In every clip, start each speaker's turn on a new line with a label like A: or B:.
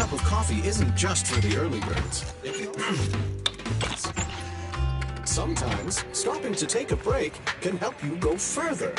A: cup of coffee isn't just for the early birds. Sometimes, stopping to take a break can help you go further.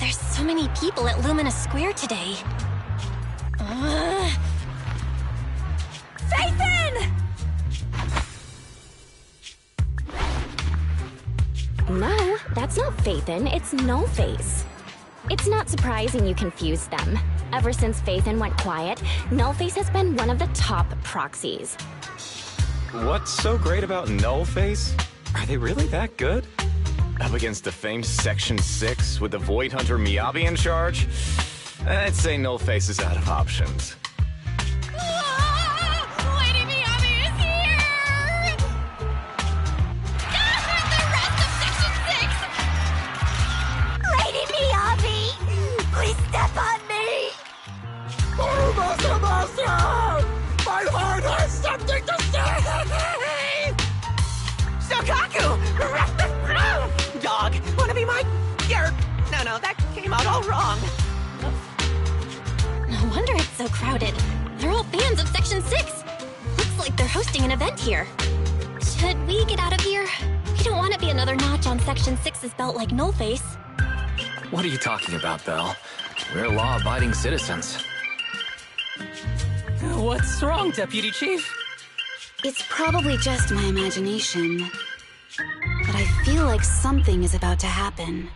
B: There's so many people at Lumina Square today. Phaethon!
C: No, that's not Phaethon, it's Nullface. It's not surprising you confused them. Ever since Phaethon went quiet, Nullface has been one of the top proxies.
D: What's so great about Nullface? Are they really that good? Up against the famed Section 6 with the Void Hunter Miyabi in charge? I'd say Nullface is out of options.
B: Lady Miyabi is here! The rest of Section 6! Lady Miyabi! Please step on me!
A: Oh, Master! My heart has something to say!
E: Sokaku! Dog, wanna be my... No, that came out all wrong.
B: No wonder it's so crowded. They're all fans of Section 6. Looks like they're hosting an event here. Should we get out of here? We don't want to be another notch on Section 6's belt like Nullface.
F: What are you talking about, Belle? We're law-abiding citizens.
E: What's wrong, Deputy Chief?
G: It's probably just my imagination, but I feel like something is about to happen.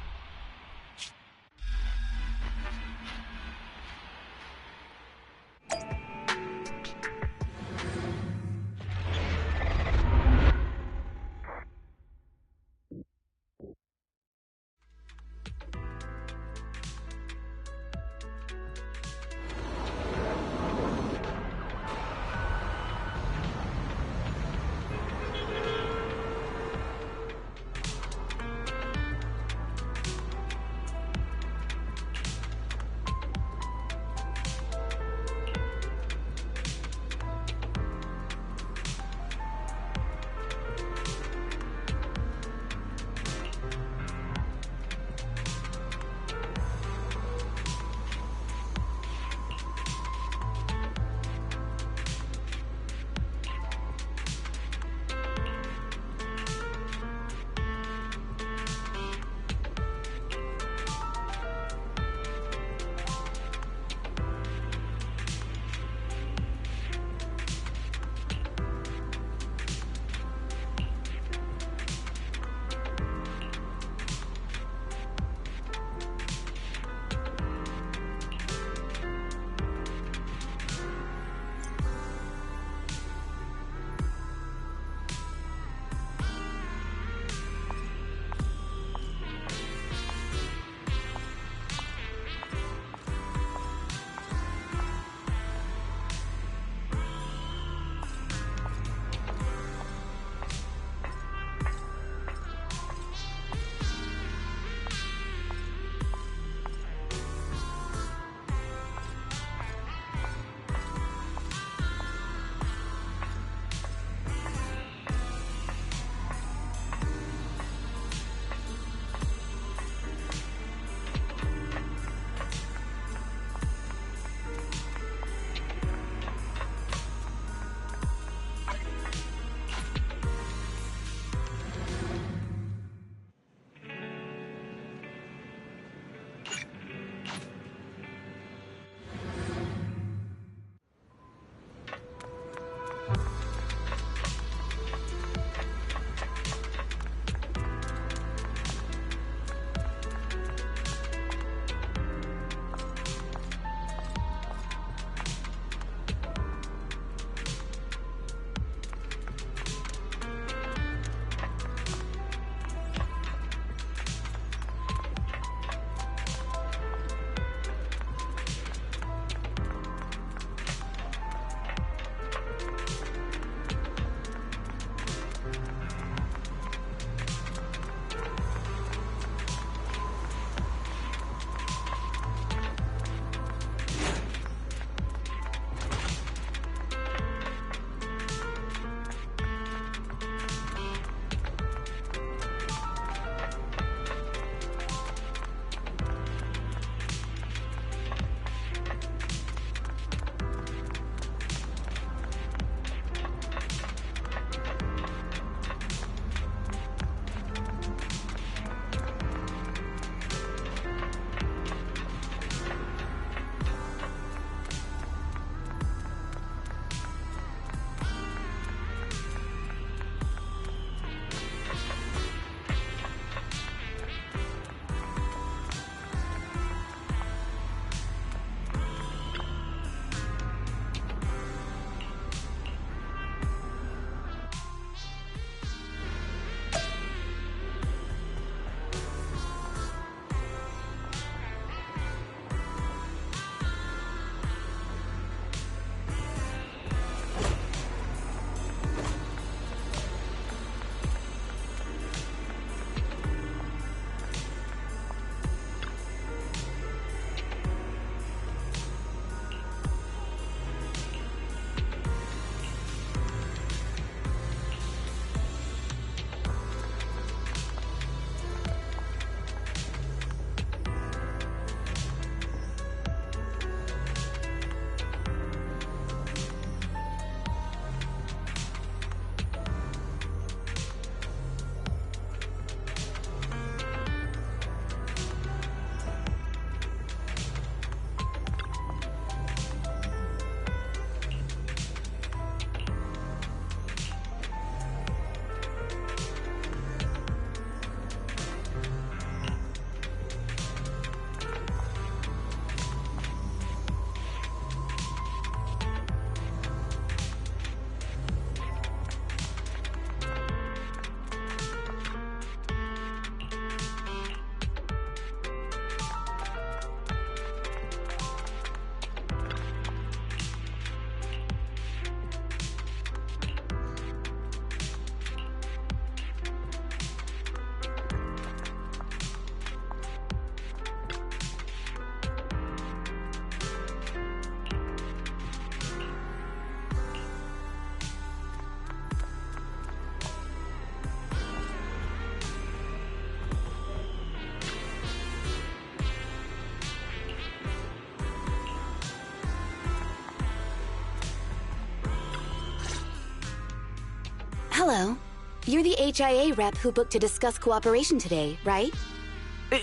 G: Hello. You're the HIA rep who booked to discuss cooperation today, right?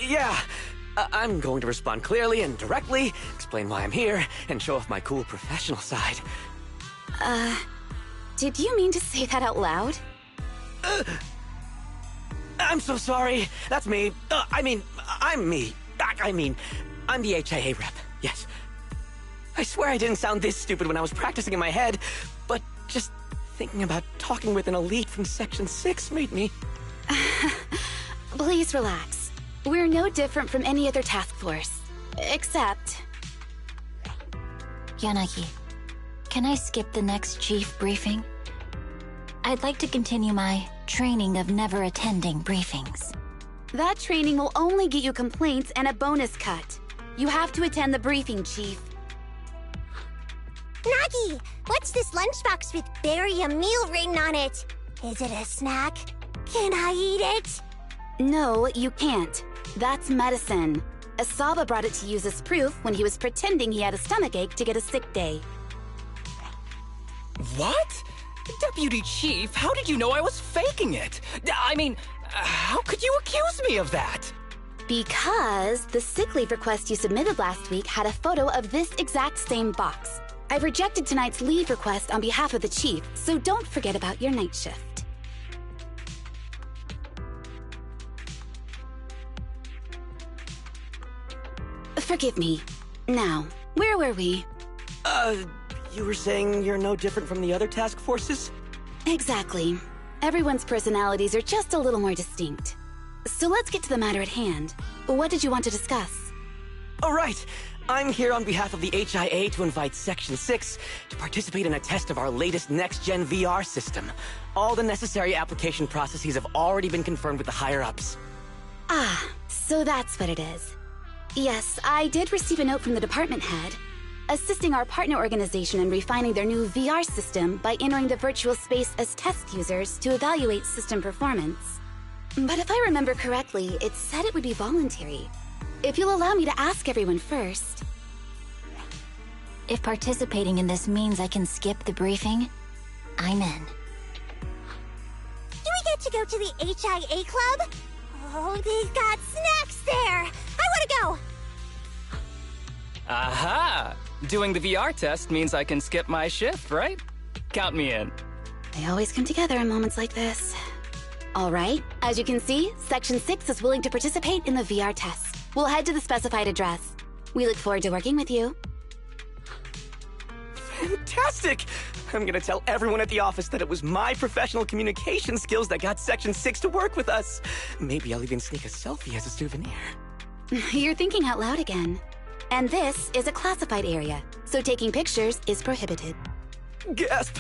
E: Yeah. I'm going to respond clearly and directly, explain why I'm here, and show off my cool professional side.
G: Did you mean to say that out loud?
E: I'm so sorry. That's me. I'm me. I'm the HIA rep. Yes. I swear I didn't sound this stupid when I was practicing in my head, but just thinking about talking with an elite from Section 6 made me...
G: Please relax. We're no different from any other task force. Except...
H: Yanagi, can I skip the next chief briefing? I'd like to continue my training of never attending briefings.
G: That training will only get you complaints and a bonus cut. You have to attend the briefing, Chief.
B: Nagi, what's this lunchbox with "bury a meal" written on it? Is it a snack? Can I eat it?
G: No, you can't. That's medicine. Asaba brought it to use as proof when he was pretending he had a stomachache to get a sick day.
I: What? Deputy Chief, how did you know I was faking it? I mean, how could you accuse me of that?
G: Because the sick leave request you submitted last week had a photo of this exact same box. I've rejected tonight's leave request on behalf of the Chief, so don't forget about your night shift. Forgive me. Now, where were we?
E: You were saying you're no different from the other task forces?
G: Exactly. Everyone's personalities are just a little more distinct. So let's get to the matter at hand. What did you want to discuss?
E: Oh, right. I'm here on behalf of the HIA to invite Section 6 to participate in a test of our latest next-gen VR system. All the necessary application processes have already been confirmed with the higher-ups.
G: Ah, so that's what it is. Yes, I did receive a note from the department head, assisting our partner organization in refining their new VR system by entering the virtual space as test users to evaluate system performance. But if I remember correctly, it said it would be voluntary. If you'll allow me to ask everyone first.
H: If participating in this means I can skip the briefing, I'm in.
B: Do we get to go to the HIA club? Oh, they've got snacks there! I want to go!
I: Aha! Doing the VR test means I can skip my shift, right? Count me in.
G: They always come together in moments like this. All right, as you can see, Section 6 is willing to participate in the VR test. We'll head to the specified address. We look forward to working with you.
E: Fantastic! I'm gonna tell everyone at the office that it was my professional communication skills that got Section 6 to work with us. Maybe I'll even sneak a selfie as a souvenir.
G: You're thinking out loud again. And this is a classified area, so taking pictures is prohibited.
E: Gasp!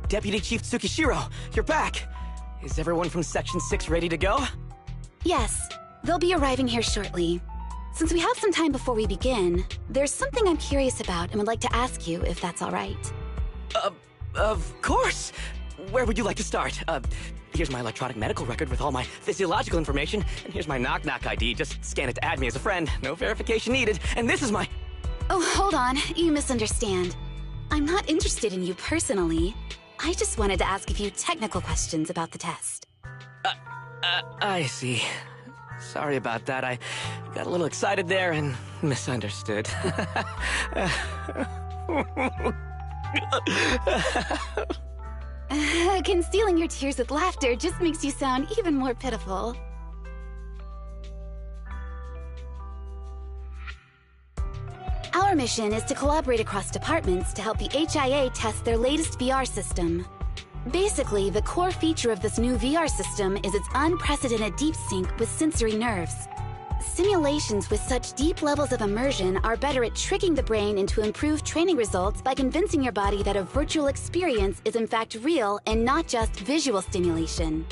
E: Deputy Chief Tsukishiro, you're back! Is everyone from Section 6 ready to go?
G: Yes, they'll be arriving here shortly. Since we have some time before we begin, there's something I'm curious about and would like to ask you if that's all right.
E: Of course! Where would you like to start? Here's my electronic medical record with all my physiological information, and here's my knock-knock ID. Just scan it to add me as a friend. No verification needed. And this is my...
G: Oh, hold on. You misunderstand. I'm not interested in you personally. I just wanted to ask a few technical questions about the test.
E: I see. Sorry about that. I got a little excited there and misunderstood.
G: Concealing your tears with laughter just makes you sound even more pitiful. Our mission is to collaborate across departments to help the HIA test their latest VR system. Basically, the core feature of this new VR system is its unprecedented deep sync with sensory nerves. Simulations with such deep levels of immersion are better at tricking the brain into improved training results by convincing your body that a virtual experience is in fact real and not just visual stimulation.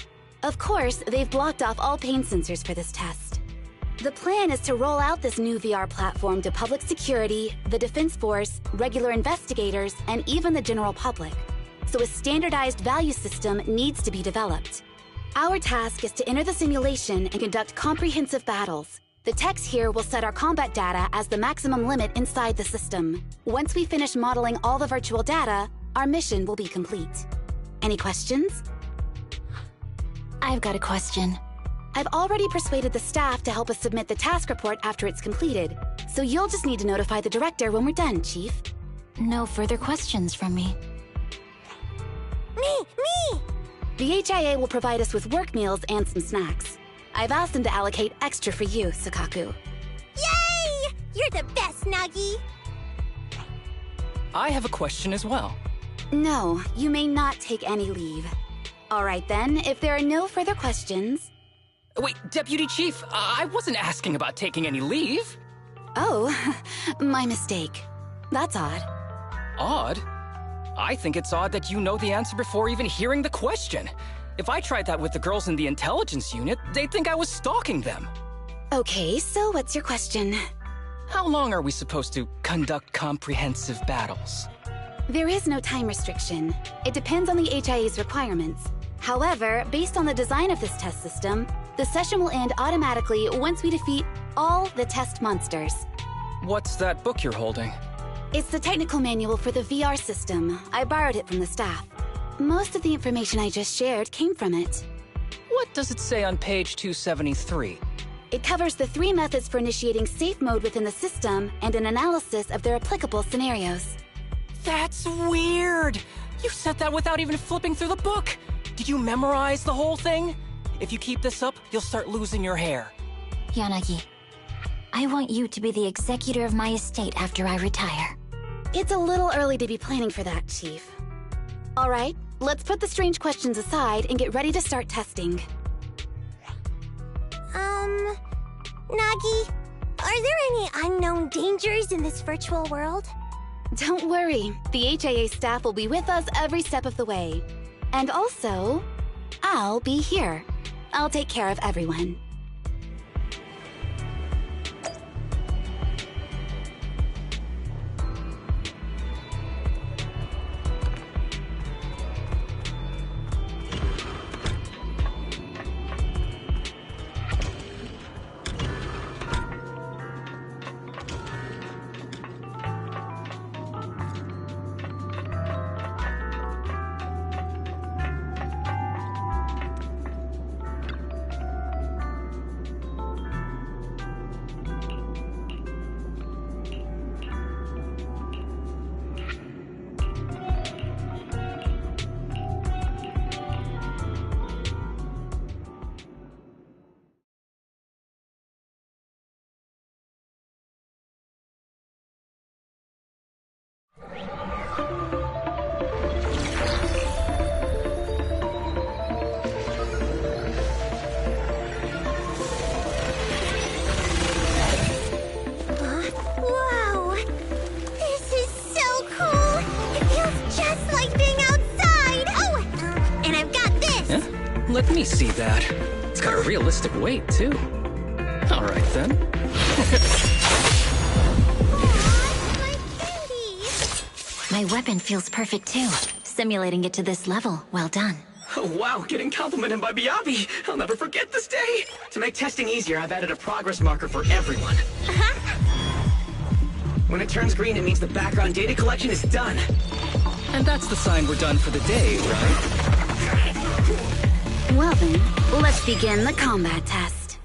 G: Of course, they've blocked off all pain sensors for this test. The plan is to roll out this new VR platform to public security, the Defense Force, regular investigators, and even the general public. So a standardized value system needs to be developed. Our task is to enter the simulation and conduct comprehensive battles. The techs here will set our combat data as the maximum limit inside the system. Once we finish modeling all the virtual data, our mission will be complete. Any questions?
H: I've got a question.
G: I've already persuaded the staff to help us submit the task report after it's completed, so you'll just need to notify the director when we're done, Chief.
H: No further questions from me.
B: Me!
G: The HIA will provide us with work meals and some snacks. I've asked them to allocate extra for you, Sukaku.
B: Yay! You're the best, Nagi!
I: I have a question as well.
G: No, you may not take any leave. All right then, if there are no further questions...
I: Wait, Deputy Chief, I wasn't asking about taking any leave.
G: Oh, my mistake. That's odd.
I: Odd? I think it's odd that you know the answer before even hearing the question. If I tried that with the girls in the intelligence unit, they'd think I was stalking them.
G: Okay, so what's your question?
I: How long are we supposed to conduct comprehensive battles?
G: There is no time restriction. It depends on the HIA's requirements. However, based on the design of this test system, the session will end automatically once we defeat all the test monsters.
I: What's that book you're holding?
G: It's the technical manual for the VR system. I borrowed it from the staff. Most of the information I just shared came from it.
I: What does it say on page 273?
G: It covers the 3 methods for initiating safe mode within the system and an analysis of their applicable scenarios.
I: That's weird! You said that without even flipping through the book! Did you memorize the whole thing? If you keep this up, you'll start losing your hair.
H: Yanagi, I want you to be the executor of my estate after I retire.
G: It's a little early to be planning for that, Chief. All right, let's put the strange questions aside and get ready to start testing.
B: Nagi, are there any unknown dangers in this virtual world?
G: Don't worry, the HIA staff will be with us every step of the way. And also, I'll be here. I'll take care of everyone.
B: Wow! This is so cool! It feels just like being outside!
I: let me see that. It's got a realistic weight, too. Alright then.
H: My weapon feels perfect too. Simulating it to this level, well done.
E: Oh, wow, getting complimented by Miyabi. I'll never forget this day. To make testing easier, I've added a progress marker for everyone. When it turns green, it means the background data collection is done.
I: And that's the sign we're done for the day, right?
G: Well then, let's begin the combat test.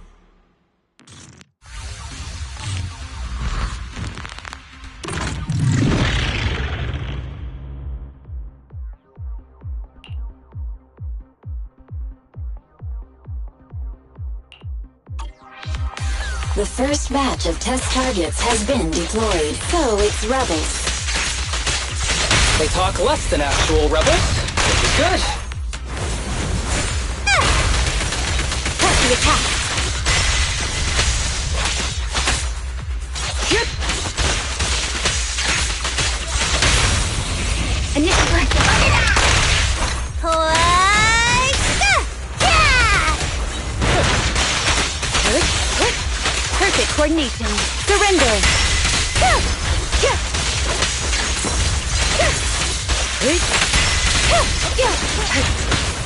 H: The first batch of test targets has been deployed. So it's rebels.
I: They talk less than actual rebels, which is good.
G: Press the attack. Initiate. Perfect coordination. Surrender.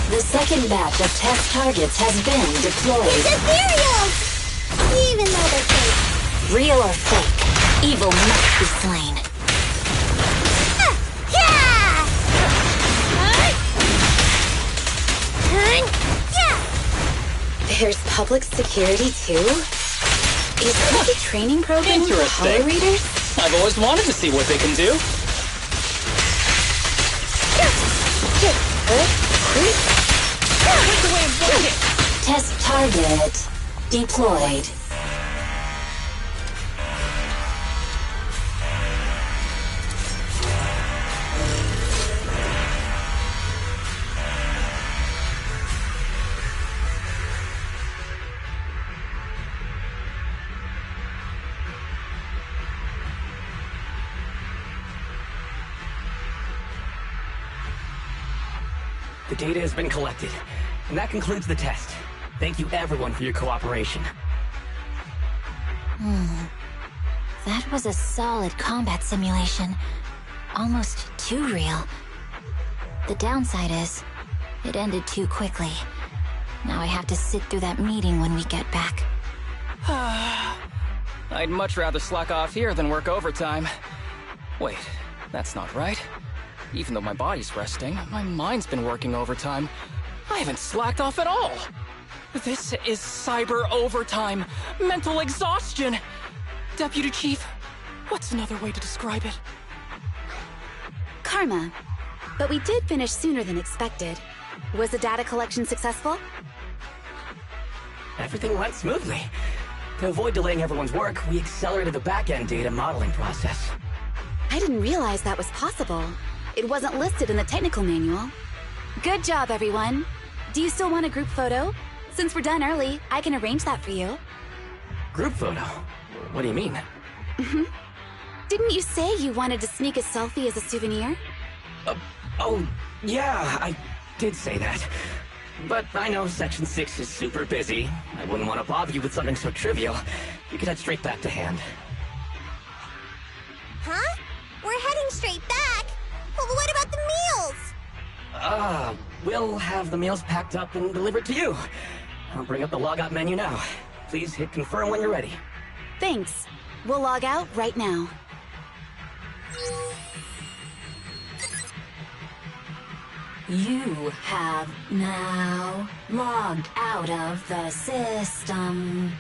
H: The second batch of test targets has been deployed.
B: It's ethereal! Even though they're fake.
H: Real or fake, evil must be slain.
G: There's public security too? Is this a training program for
I: Interesting.
G: Hollow Readers?
I: I've always wanted to see what they can do.
H: Test target deployed.
E: The data has been collected, and that concludes the test. Thank you everyone for your cooperation.
H: That was a solid combat simulation. Almost too real. The downside is, it ended too quickly. Now I have to sit through that meeting when we get back.
I: I'd much rather slack off here than work overtime. Wait, that's not right. Even though my body's resting, my mind's been working overtime. I haven't slacked off at all. This is cyber overtime. Mental exhaustion. Deputy Chief, what's another way to describe it?
G: Karma. But we did finish sooner than expected. Was the data collection successful?
E: Everything went smoothly. To avoid delaying everyone's work, we accelerated the back-end data modeling process.
G: I didn't realize that was possible. It wasn't listed in the technical manual. Good job, everyone. Do you still want a group photo? Since we're done early, I can arrange that for you.
E: Group photo? What do you mean?
G: Didn't you say you wanted to sneak a selfie as a souvenir?
E: Oh, yeah, I did say that. But I know Section 6 is super busy. I wouldn't want to bother you with something so trivial. You could head straight back to hand.
B: Huh? We're heading straight back? Well, what about the meals?
E: We'll have the meals packed up and delivered to you. I'll bring up the logout menu now. Please hit confirm when you're ready.
G: Thanks. We'll log out right now.
H: You have now logged out of the system.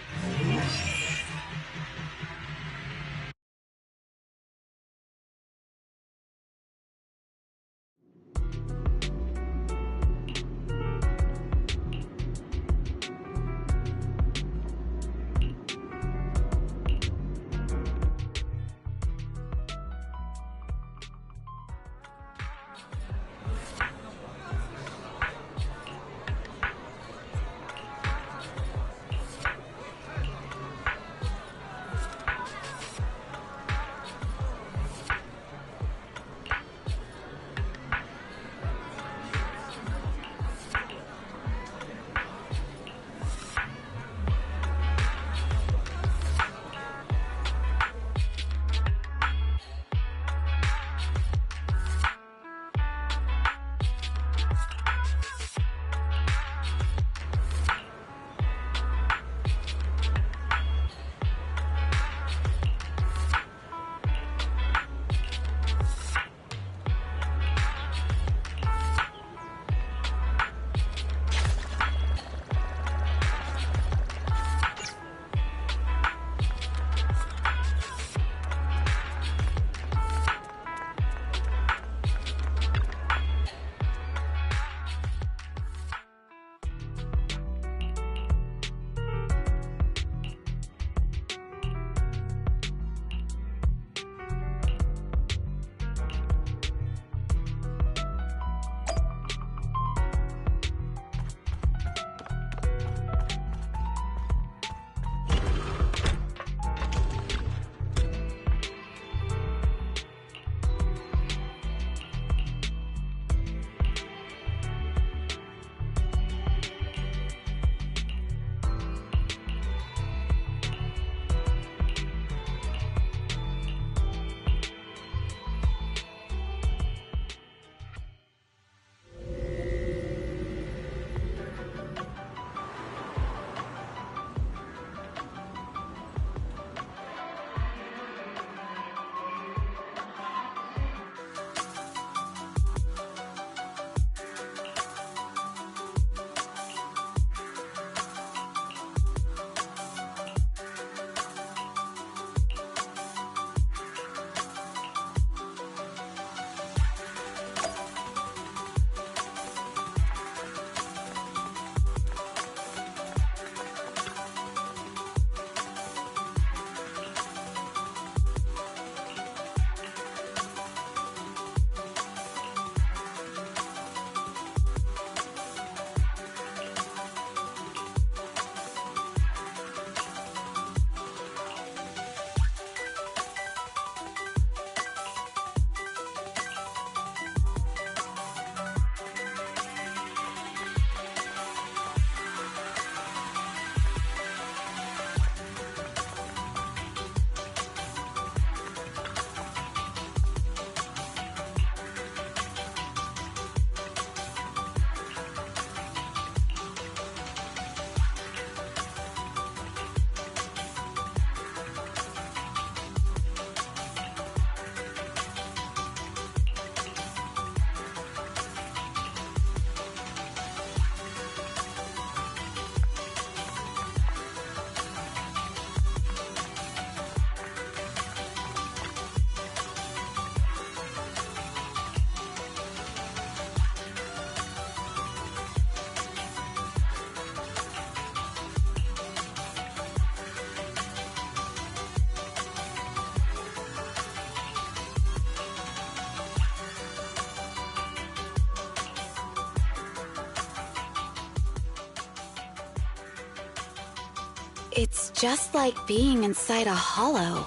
G: It's just like being inside a hollow.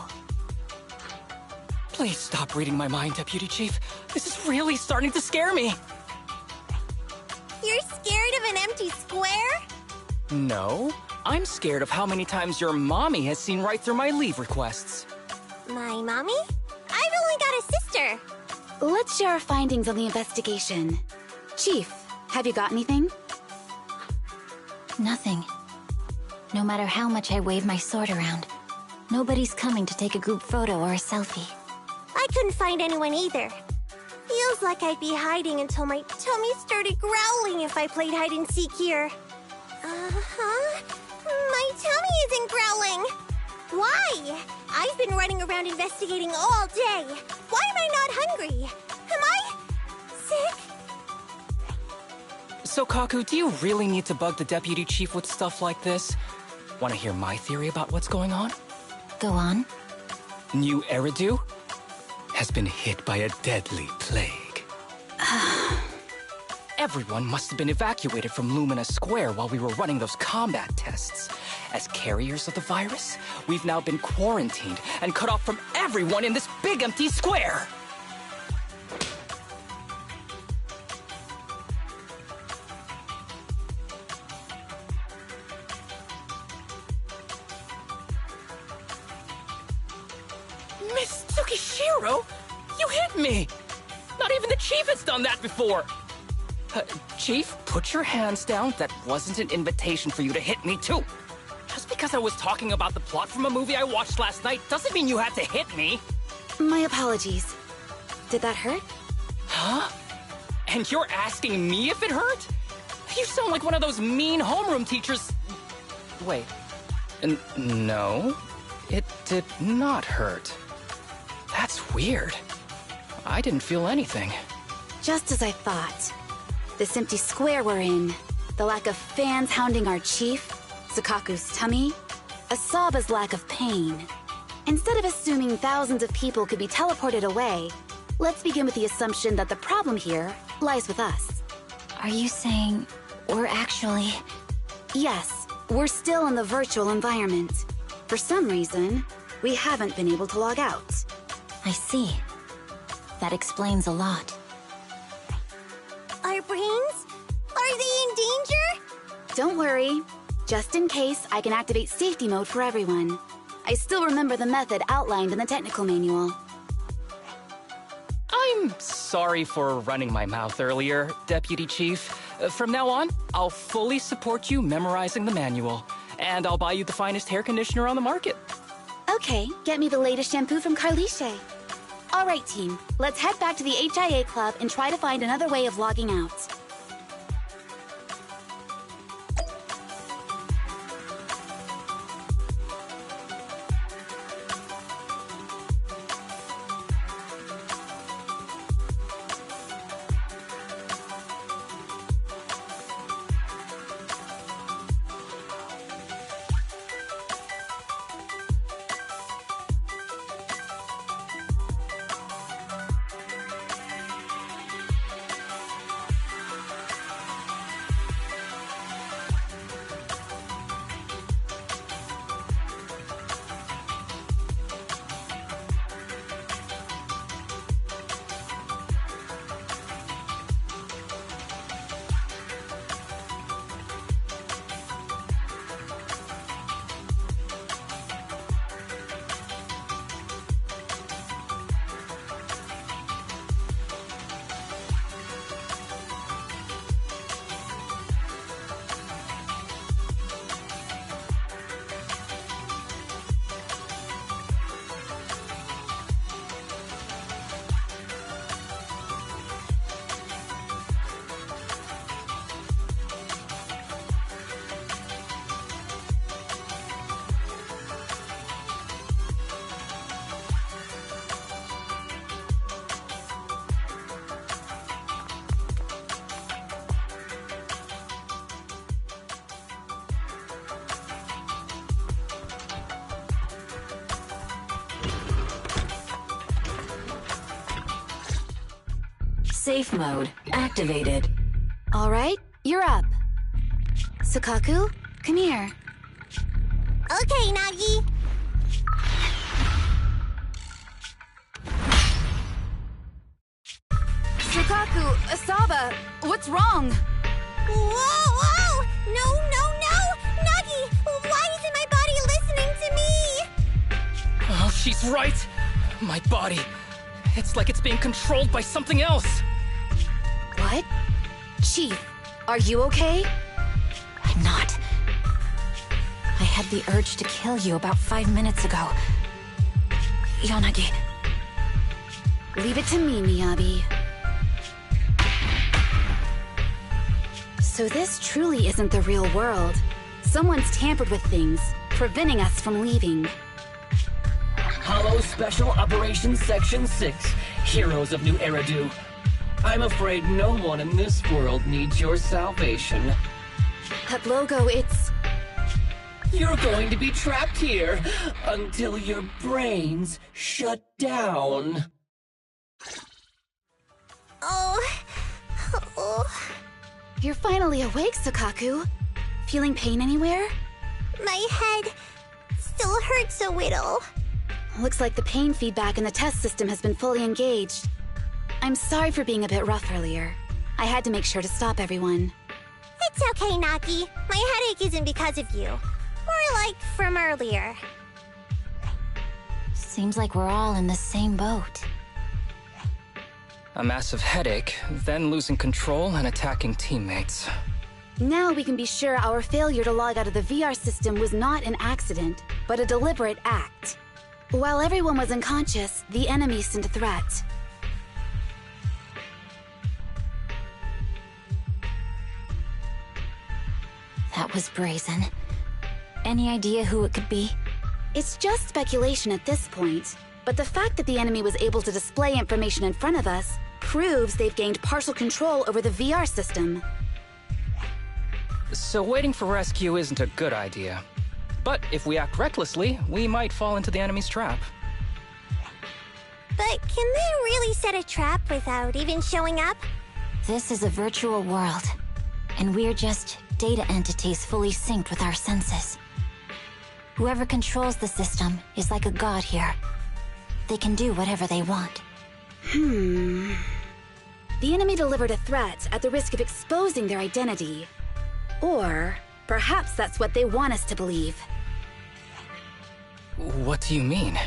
I: Please stop reading my mind, Deputy Chief. This is really starting to scare me.
B: You're scared of an empty square?
I: No, I'm scared of how many times your mommy has seen right through my leave requests.
B: My mommy? I've only got a sister.
G: Let's share our findings on the investigation. Chief, have you got anything?
H: Nothing. No matter how much I wave my sword around, nobody's coming to take a group photo or a selfie.
B: I couldn't find anyone either. Feels like I'd be hiding until my tummy started growling if I played hide and seek here. Uh-huh. My tummy isn't growling. Why? I've been running around investigating all day. Why am I not hungry? Am I sick?
I: So, Kaku, do you really need to bug the Deputy Chief with stuff like this? Want to hear my theory about what's going on?
H: Go on.
I: New Eridu has been hit by a deadly plague. Everyone must have been evacuated from Lumina Square while we were running those combat tests. As carriers of the virus, we've now been quarantined and cut off from everyone in this big empty square. Miss Tsukishiro, you hit me! Not even the Chief has done that before! Chief, put your hands down. That wasn't an invitation for you to hit me, too. Just because I was talking about the plot from a movie I watched last night doesn't mean you had to hit me.
G: My apologies. Did that hurt?
I: Huh? And you're asking me if it hurt? You sound like one of those mean homeroom teachers. Wait. No, it did not hurt. That's weird. I didn't feel anything.
G: Just as I thought. This empty square we're in, the lack of fans hounding our chief, Sukaku's tummy, Asaba's lack of pain. Instead of assuming thousands of people could be teleported away, let's begin with the assumption that the problem here lies with us.
H: Are you saying we're actually...
G: Yes, we're still in the virtual environment. For some reason, we haven't been able to log out.
H: I see. That explains a lot.
B: Our brains? Are they in danger?
G: Don't worry. Just in case, I can activate safety mode for everyone. I still remember the method outlined in the technical manual.
I: I'm sorry for running my mouth earlier, Deputy Chief. From now on, I'll fully support you memorizing the manual. And I'll buy you the finest hair conditioner on the market.
G: Okay, get me the latest shampoo from Carliche. All right, team. Let's head back to the HIA Club and try to find another way of logging out.
H: Safe mode activated.
G: All right, you're up. Sukaku, come here.
B: Okay, Nagi.
G: Sukaku, Asaba, what's wrong?
B: Whoa! No! Nagi, why isn't my body listening to me?
I: Oh, she's right. My body. It's like it's being controlled by something else.
G: What? Chief, are you okay?
H: I'm not. I had the urge to kill you about 5 minutes ago. Yanagi.
G: Leave it to me, Miyabi. So this truly isn't the real world. Someone's tampered with things, preventing us from leaving.
J: Hollow Special Operations Section 6, Heroes of New Eridu. I'm afraid no one in this world needs your salvation.
G: That logo, it's...
J: You're going to be trapped here until your brains shut down.
B: Oh.
G: You're finally awake, Sukaku. Feeling pain anywhere?
B: My head still hurts a little.
G: Looks like the pain feedback in the test system has been fully engaged. I'm sorry for being a bit rough earlier. I had to make sure to stop everyone.
B: It's okay, Nagi. My headache isn't because of you. More like from earlier.
H: Seems like we're all in the same boat.
I: A massive headache, then losing control and attacking teammates.
G: Now we can be sure our failure to log out of the VR system was not an accident, but a deliberate act. While everyone was unconscious, the enemy sent a threat.
H: That was brazen. Any idea who it could be?
G: It's just speculation at this point, but the fact that the enemy was able to display information in front of us proves they've gained partial control over the VR system.
I: So waiting for rescue isn't a good idea. But if we act recklessly, we might fall into the enemy's trap.
B: But can they really set a trap without even showing up?
H: This is a virtual world, and we're just data entities fully synced with our senses. Whoever controls the system is like a god here. They can do whatever they want.
G: The enemy delivered a threat at the risk of exposing their identity. Or perhaps that's what they want us to believe.
I: What do you mean?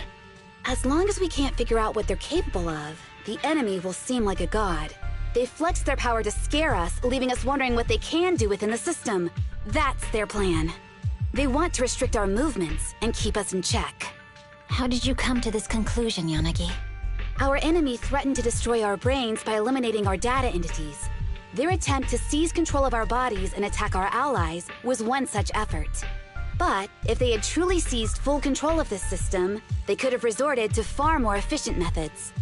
G: As long as we can't figure out what they're capable of, the enemy will seem like a god. They flex their power to scare us, leaving us wondering what they can do within the system. That's their plan. They want to restrict our movements and keep us in check.
H: How did you come to this conclusion, Yanagi?
G: Our enemy threatened to destroy our brains by eliminating our data entities. Their attempt to seize control of our bodies and attack our allies was one such effort. But if they had truly seized full control of this system, they could have resorted to far more efficient methods.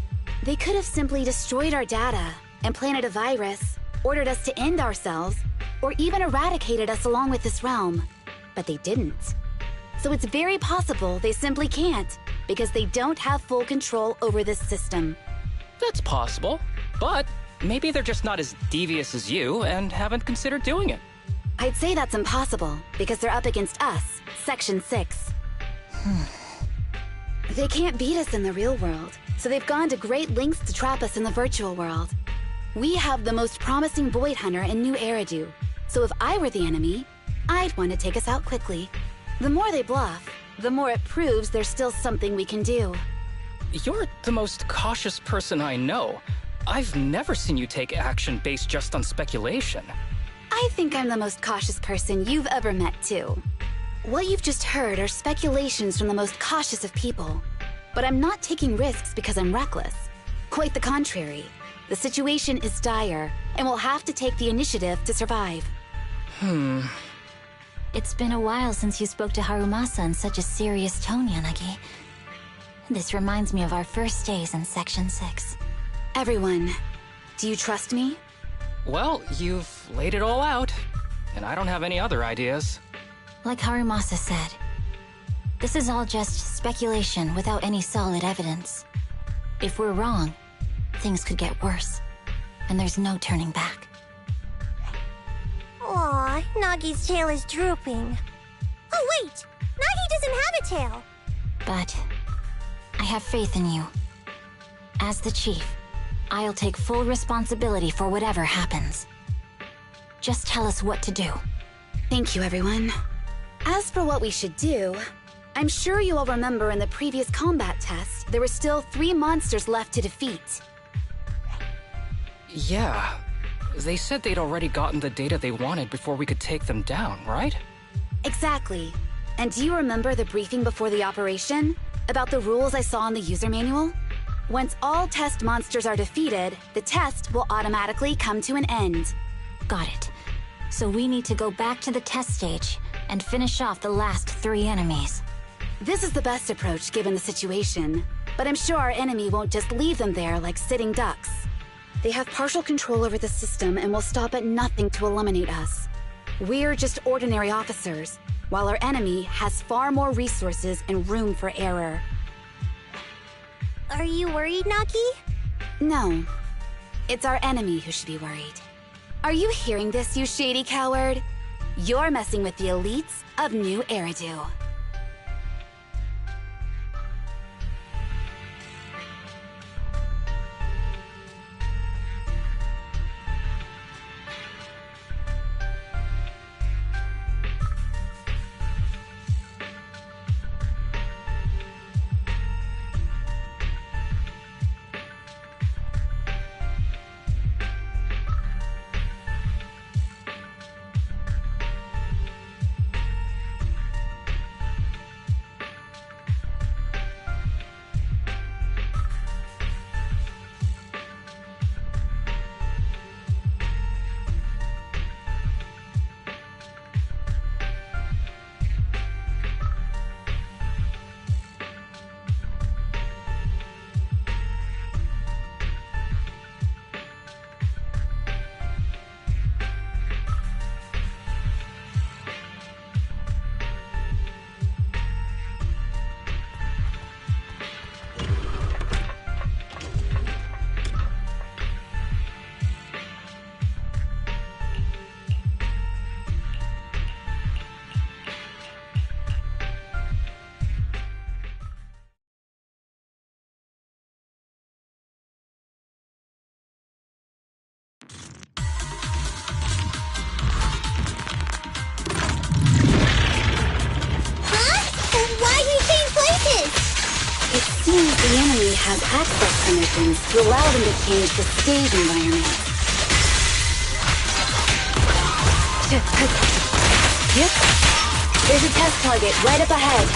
G: They could have simply destroyed our data, implanted a virus, ordered us to end ourselves, or even eradicated us along with this realm. But they didn't. So it's very possible they simply can't, because they don't have full control over this system.
I: That's possible, but maybe they're just not as devious as you and haven't considered doing it.
G: I'd say that's impossible, because they're up against us, Section 6. They can't beat us in the real world, so they've gone to great lengths to trap us in the virtual world. We have the most promising Void Hunter in New Eridu, so if I were the enemy, I'd want to take us out quickly. The more they bluff, the more it proves there's still something we can do.
I: You're the most cautious person I know. I've never seen you take action based just on speculation.
G: I think I'm the most cautious person you've ever met, too. What you've just heard are speculations from the most cautious of people. But I'm not taking risks because I'm reckless. Quite the contrary. The situation is dire, and we'll have to take the initiative to survive.
H: It's been a while since you spoke to Harumasa in such a serious tone, Yanagi. This reminds me of our first days in Section 6.
G: Everyone, do you trust me?
I: Well, you've laid it all out, and I don't have any other ideas.
H: Like Harumasa said, this is all just speculation without any solid evidence. If we're wrong, things could get worse, and there's no turning back.
B: Aw, Nagi's tail is drooping. Oh wait! Nagi doesn't have a tail.
H: But I have faith in you. As the chief, I'll take full responsibility for whatever happens. Just tell us what to do.
G: Thank you, everyone. As for what we should do, I'm sure you all remember in the previous combat test, there were still 3 monsters left to defeat.
I: Yeah. They said they'd already gotten the data they wanted before we could take them down, right?
G: Exactly. And do you remember the briefing before the operation? About the rules I saw in the user manual? Once all test monsters are defeated, the test will automatically come to an end.
H: Got it. So we need to go back to the test stage and finish off the last 3 enemies.
G: This is the best approach given the situation, but I'm sure our enemy won't just leave them there like sitting ducks. They have partial control over the system and will stop at nothing to eliminate us. We're just ordinary officers, while our enemy has far more resources and room for error.
B: Are you worried, Nagi?
G: No. It's our enemy who should be worried. Are you hearing this, you shady coward? You're messing with the elites of New Eridu. The enemy has access permissions to allow them to change the stage environment. Yep. There's a test target right up ahead.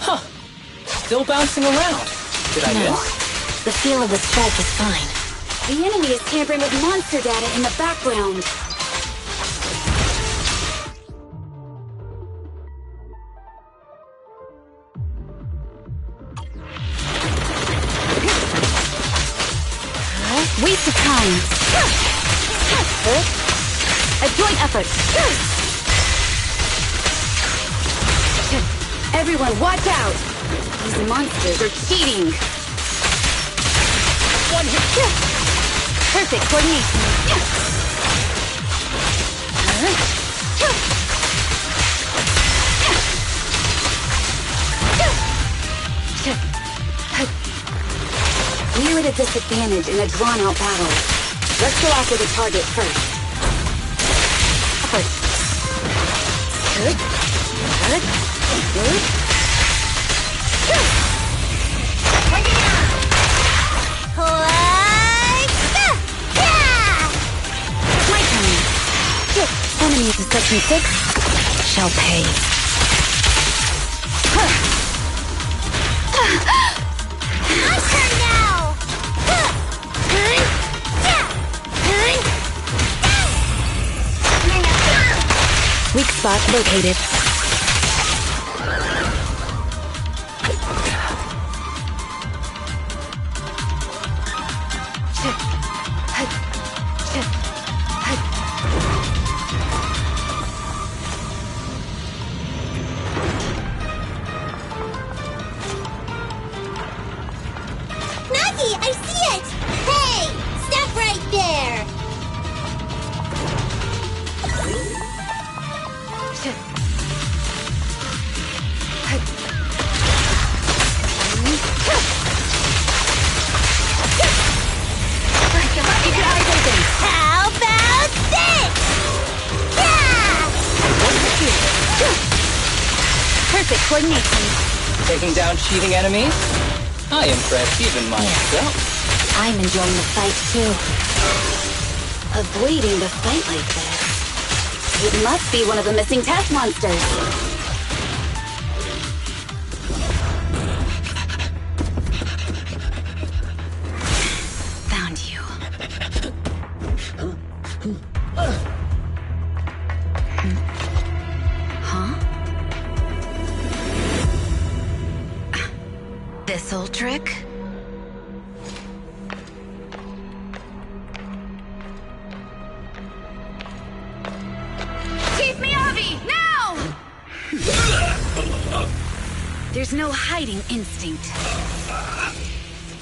I: Huh. Still bouncing around. Did I miss?
H: The feel of the strike is fine.
G: The enemy is tampering with monster data in the background. Waste of time. A joint effort. Everyone, watch out! These monsters are cheating. One hit. Perfect coordination. We're at a disadvantage in a drawn-out battle. Let's go after the target first. My turn. Enemies of Section 6 shall pay.
B: My turn now!
G: Weak spot located.
B: Nagi, I see it! Hey!
G: coordination.
I: Taking down cheating enemies? I impress even myself.
G: I'm enjoying the fight too. Avoiding the fight like this. It must be one of the missing test monsters. Found you. Huh? This old trick? Chief Miyabi, now! There's no hiding instinct.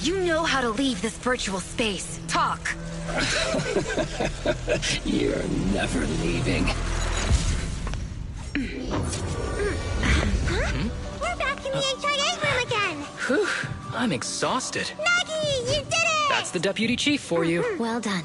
G: You know how to leave this virtual space. Talk.
J: You're never leaving.
B: We're back in the HIA room again!
I: Whew, I'm exhausted.
B: Nagi, you did it!
I: That's the deputy chief for you.
H: Well done.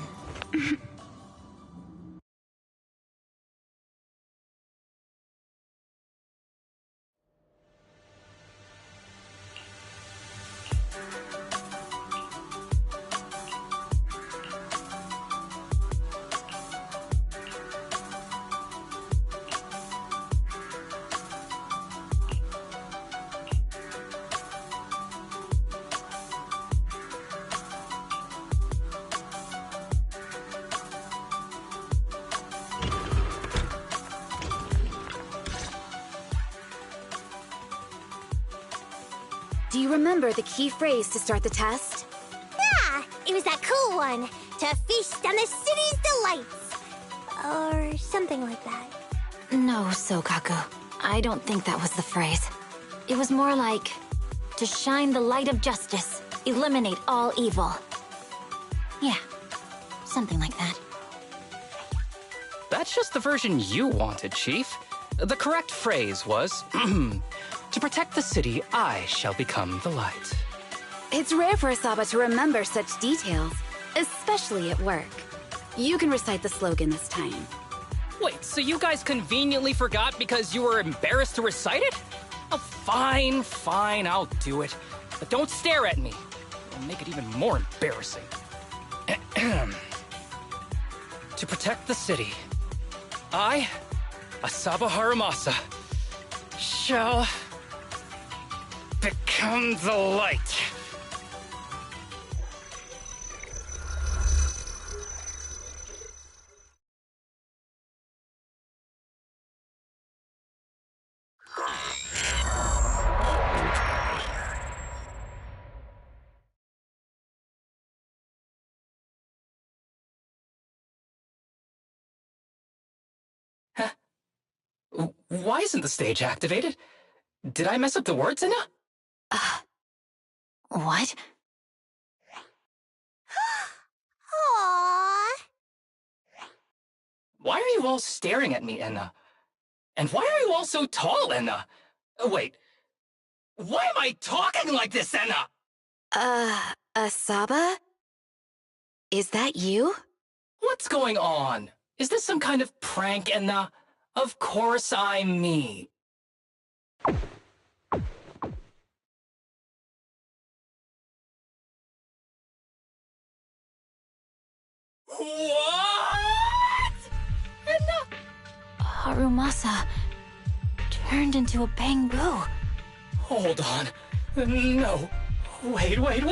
G: Do you remember the key phrase to start the test?
B: Yeah, it was that cool one. To feast on the city's delights. Or something like that.
H: No, Sokaku. I don't think that was the phrase. It was more like, to shine the light of justice, eliminate all evil. Yeah, something like that.
I: That's just the version you wanted, Chief. The correct phrase was, to protect the city, I shall become the light.
G: It's rare for Asaba to remember such details, especially at work. You can recite the slogan this time.
I: Wait, so you guys conveniently forgot because you were embarrassed to recite it? Oh, fine, I'll do it. But don't stare at me. It'll make it even more embarrassing. To protect the city, I, Asaba Harumasa, shall become the light. Why isn't the stage activated? Did I mess up the words, Inna?
H: What?
B: Aww.
I: Why are you all staring at me, Enna? And why are you all so tall, Enna? Wait, why am I talking like this, Enna?
G: Asaba? Is that you?
I: What's going on? Is this some kind of prank, Enna? Of course I'm me. What? Enna?
H: Harumasa turned into a bamboo.
I: Hold on. No. Wait. Enna?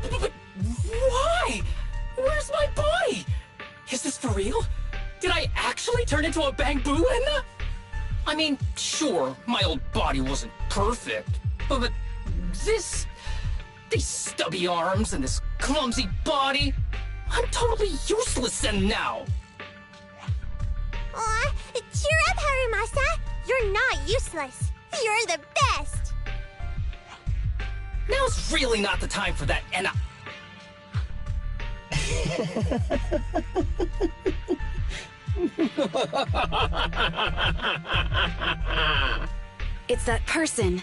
I: But why? Where's my body? Is this for real? Did I actually turn into a bamboo, Enna? I mean, sure, my old body wasn't perfect, but these stubby arms and this clumsy body, I'm totally useless now.
B: Aw, cheer up, Harumasa. You're not useless. You're the best.
I: Now's really not the time for that, Enna.
G: It's that person.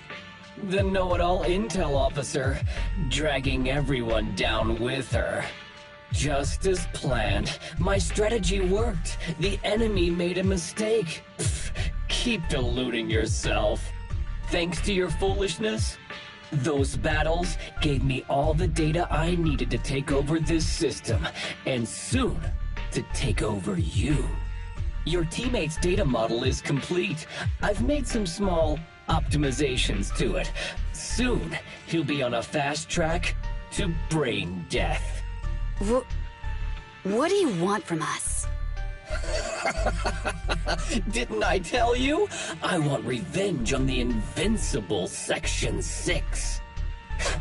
J: The know-it-all intel officer, dragging everyone down with her. Just as planned. My strategy worked. The enemy made a mistake. Pfft, keep deluding yourself. Thanks to your foolishness, those battles gave me all the data I needed to take over this system, and soon to take over you. Your teammate's data model is complete. I've made some small optimizations to it. Soon, he'll be on a fast track to brain death.
G: What do you want from us?
J: Didn't I tell you? I want revenge on the invincible Section 6.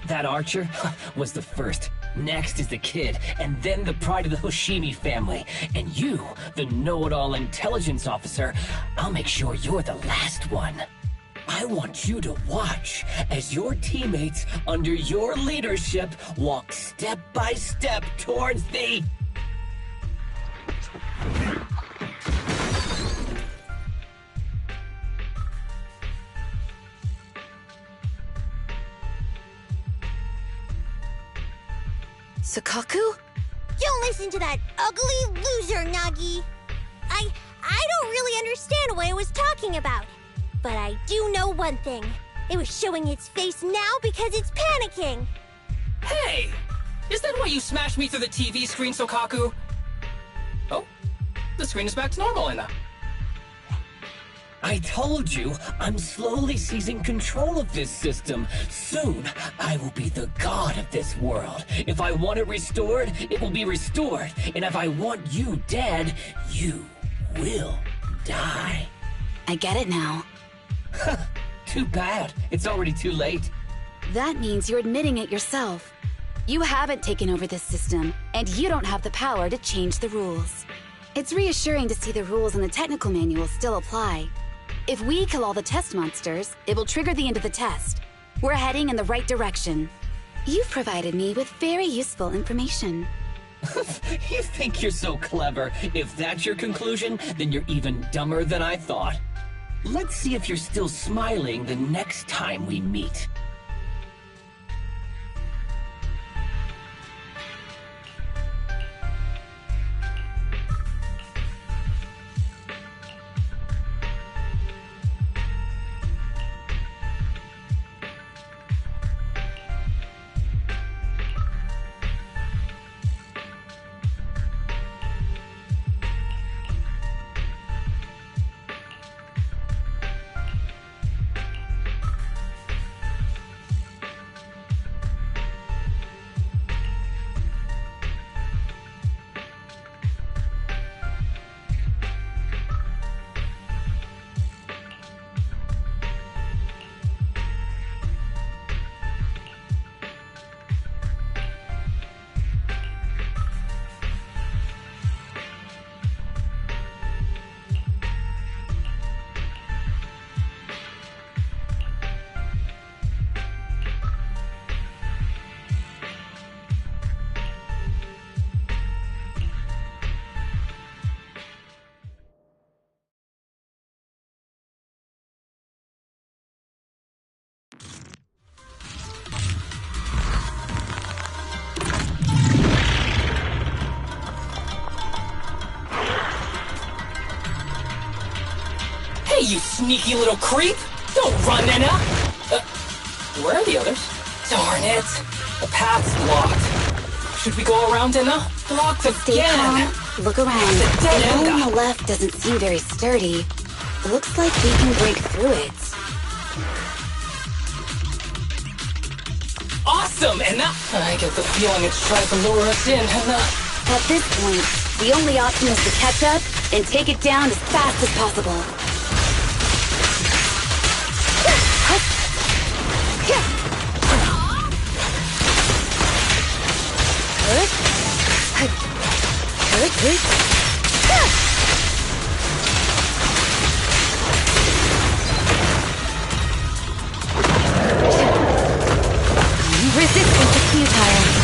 J: That archer was the first. Next is the kid, and then the pride of the Hoshimi family. And you, the know-it-all intelligence officer, I'll make sure you're the last one. I want you to watch as your teammates under your leadership walk step by step towards the...
G: Sakaku?
B: Don't listen to that ugly loser, Nagi. I don't really understand what it was talking about. But I do know one thing. It was showing its face now because it's panicking.
I: Hey! Is that why you smashed me through the TV screen, Sokaku? Oh, the screen is back to normal, Anna.
J: I told you, I'm slowly seizing control of this system. Soon, I will be the god of this world. If I want it restored, it will be restored. And if I want you dead, you will die.
G: I get it now.
J: Too bad. It's already too late.
G: That means you're admitting it yourself. You haven't taken over this system, and you don't have the power to change the rules. It's reassuring to see the rules in the technical manual still apply. If we kill all the test monsters, it will trigger the end of the test. We're heading in the right direction. You've provided me with very useful information.
J: You think you're so clever. If that's your conclusion, then you're even dumber than I thought. Let's see if you're still smiling the next time we meet.
I: Hey, you sneaky little creep! Don't run, Nena! Where are the others? Darn it! The path's blocked. Should we go around, Nena? Blocked
G: Stay
I: again!
G: calm. Look around.
I: It's a dead
G: The wall
I: end.
G: on the left doesn't seem very sturdy. Looks like we can break through it.
I: Awesome, Enna! I get the feeling it's trying to lure us in, Enna.
G: At this point, the only option is to catch up and take it down as fast as possible. Resistance is futile.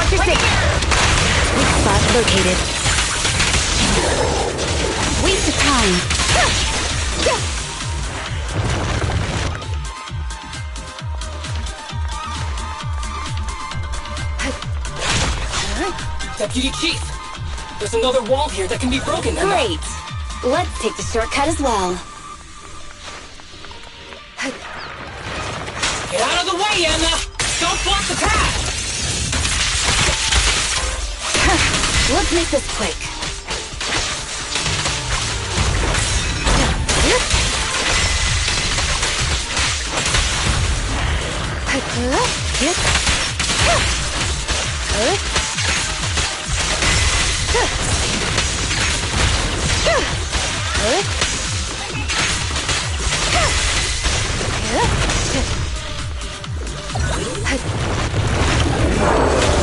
G: Sector 6! Weak spot located. Waste of time.
I: Deputy Chief! There's another wall here that can be broken.
G: Great! Let's take the shortcut as well.
I: Get out of the way, Anna! Don't block the path!
G: Let's make this quick.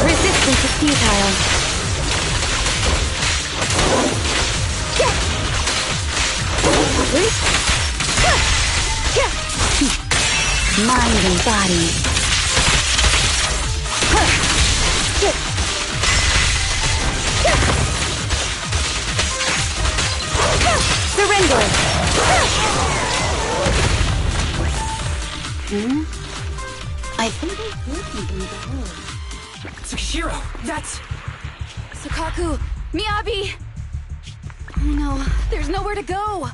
G: Resistance is futile. Mind and body. Surrender. I think I heard something below.
I: Tsukishiro, that's...
G: Sukaku, Miyabi! Oh no, there's nowhere to go.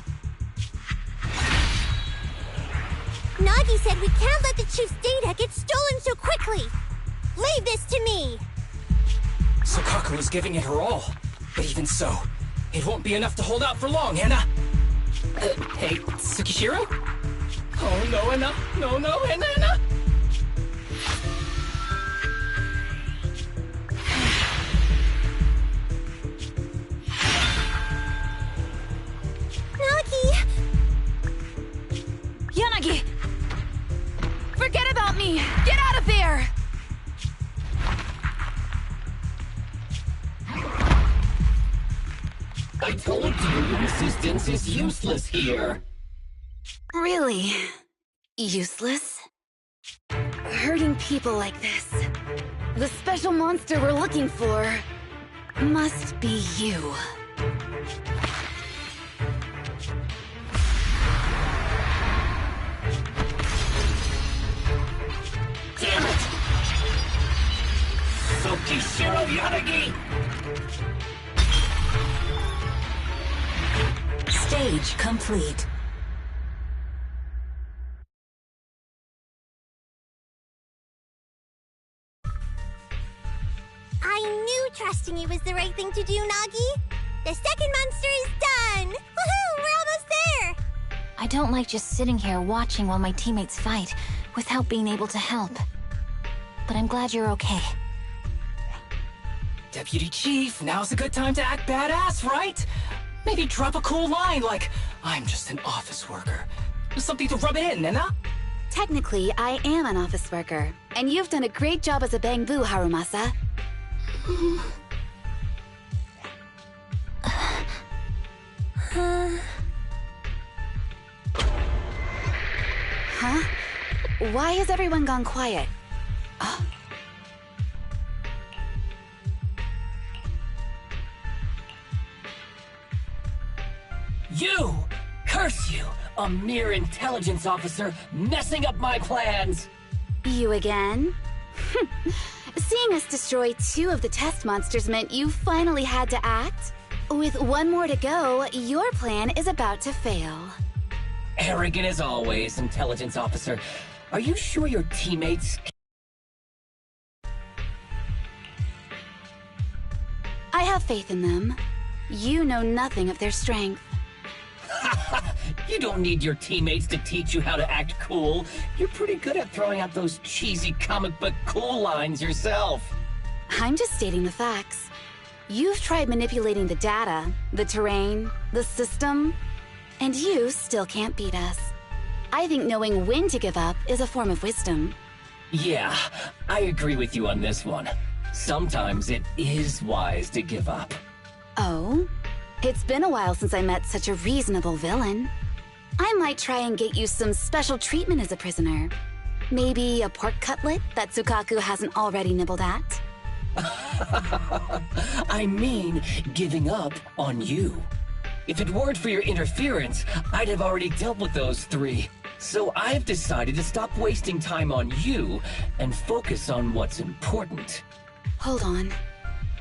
B: Nagi said we can't let the Chief's data get stolen so quickly. Leave this to me.
I: Sukaku is giving it her all. But even so, it won't be enough to hold out for long, Anna. Hey, Tsukishiro? Oh no, Anna. No, Anna.
B: Nagi!
G: Yanagi! Forget about me! Get out of there!
J: I told you resistance is useless here.
G: Really? Useless? Hurting people like this. The special monster we're looking for must be you.
J: Damn it! Tsukishiro Yanagi!
H: Stage complete.
B: I knew trusting you was the right thing to do, Nagi. The second monster is done! Woohoo! We're almost there!
H: I don't like just sitting here watching while my teammates fight without being able to help. But I'm glad you're okay.
I: Deputy Chief, now's a good time to act badass, right? Maybe drop a cool line like, I'm just an office worker. Something to rub it in, Anna?
G: Technically, I am an office worker, and you've done a great job as a bamboo, Harumasa. Huh? Why has everyone gone quiet?
J: You! Curse you! A mere intelligence officer messing up my plans!
G: You again? Seeing us destroy 2 of the test monsters meant you finally had to act? With 1 more to go, your plan is about to fail.
J: Arrogant as always, intelligence officer. Are you sure your teammates...
G: I have faith in them. You know nothing of their strength.
J: You don't need your teammates to teach you how to act cool. You're pretty good at throwing out those cheesy comic book cool lines yourself.
G: I'm just stating the facts. You've tried manipulating the data, the terrain, the system, and you still can't beat us. I think knowing when to give up is a form of wisdom.
J: Yeah, I agree with you on this one. Sometimes it is wise to give up.
G: Oh? It's been a while since I met such a reasonable villain. I might try and get you some special treatment as a prisoner. Maybe a pork cutlet that Sukaku hasn't already nibbled at?
J: I mean, giving up on you. If it weren't for your interference, I'd have already dealt with those 3. So I've decided to stop wasting time on you and focus on what's important.
G: Hold on.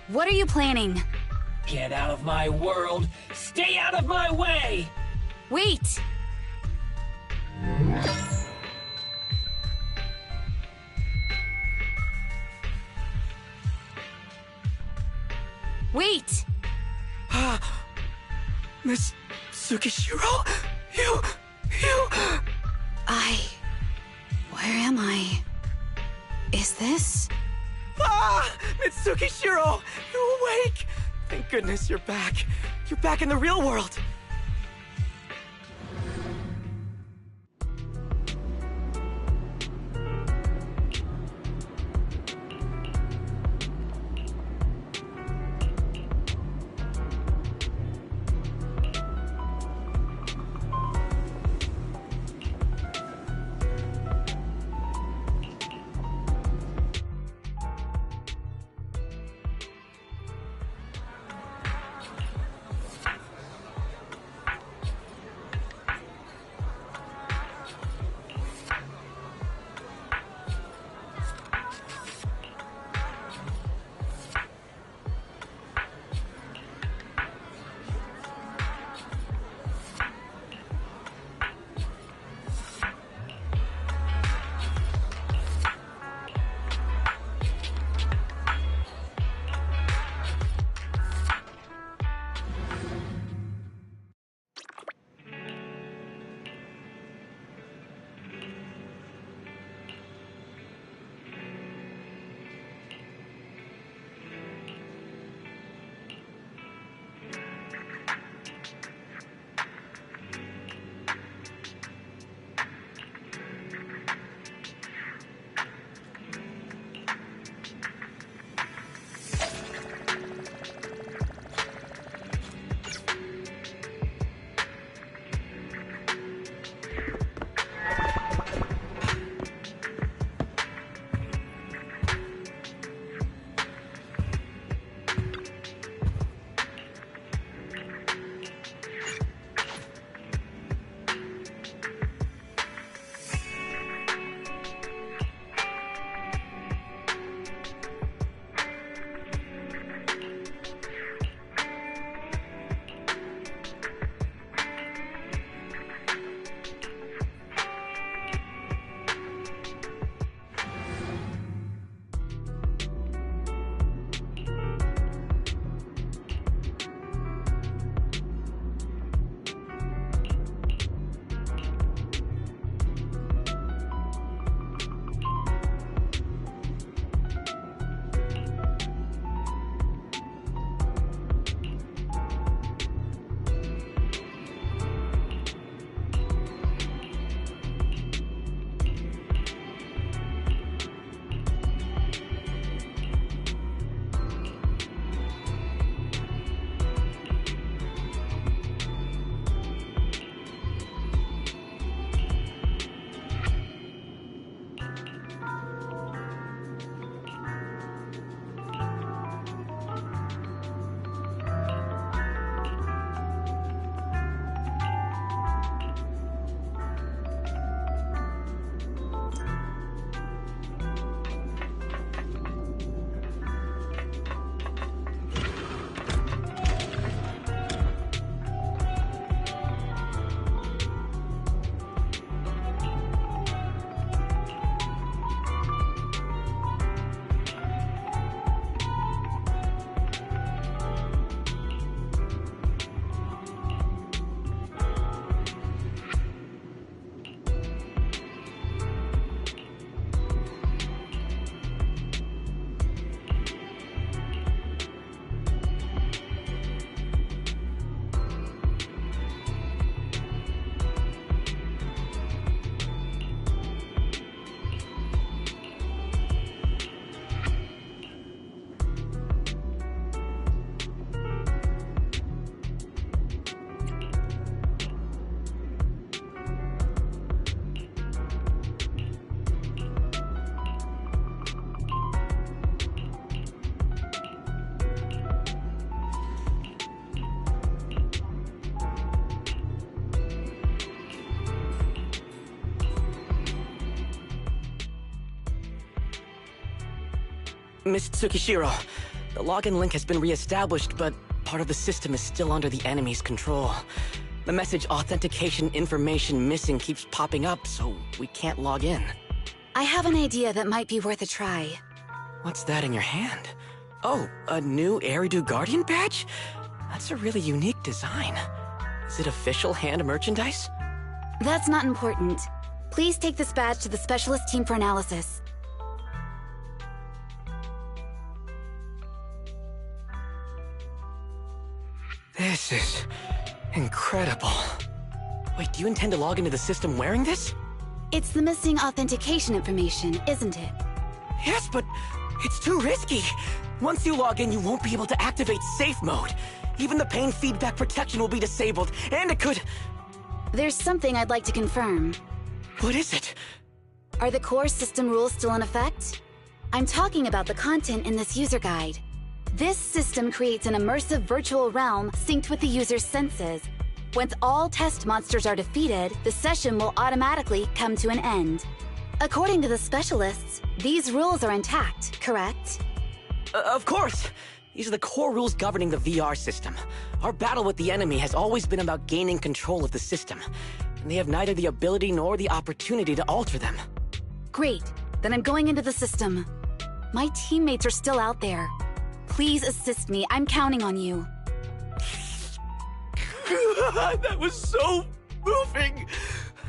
G: What are you planning?
J: Get out of my world! Stay out of my way!
G: Wait! Wait!
E: Miss Tsukishiro? You...
G: Where am I? Is this?
E: Mitsukishiro! You're awake! Thank goodness you're back. You're back in the real world. Miss Tsukishiro, the login link has been re-established, but part of the system is still under the enemy's control. The message authentication information missing keeps popping up, so we can't log in.
G: I have an idea that might be worth a try.
E: What's that in your hand? Oh, a new Eridu Guardian badge? That's a really unique design. Is it official hand merchandise?
G: That's not important. Please take this badge to the specialist team for analysis.
E: This is incredible. Wait, do you intend to log into the system wearing this?
G: It's the missing authentication information, isn't it?
E: Yes, but it's too risky. Once you log in, you won't be able to activate safe mode. Even the pain feedback protection will be disabled, and it could...
G: There's something I'd like to confirm.
E: What is it?
G: Are the core system rules still in effect? I'm talking about the content in this user guide. This system creates an immersive virtual realm synced with the user's senses. Once all test monsters are defeated, the session will automatically come to an end. According to the specialists, these rules are intact, correct?
E: Of course! These are the core rules governing the VR system. Our battle with the enemy has always been about gaining control of the system, and they have neither the ability nor the opportunity to alter them.
G: Great. Then I'm going into the system. My teammates are still out there. Please assist me. I'm counting on you.
E: That was so moving!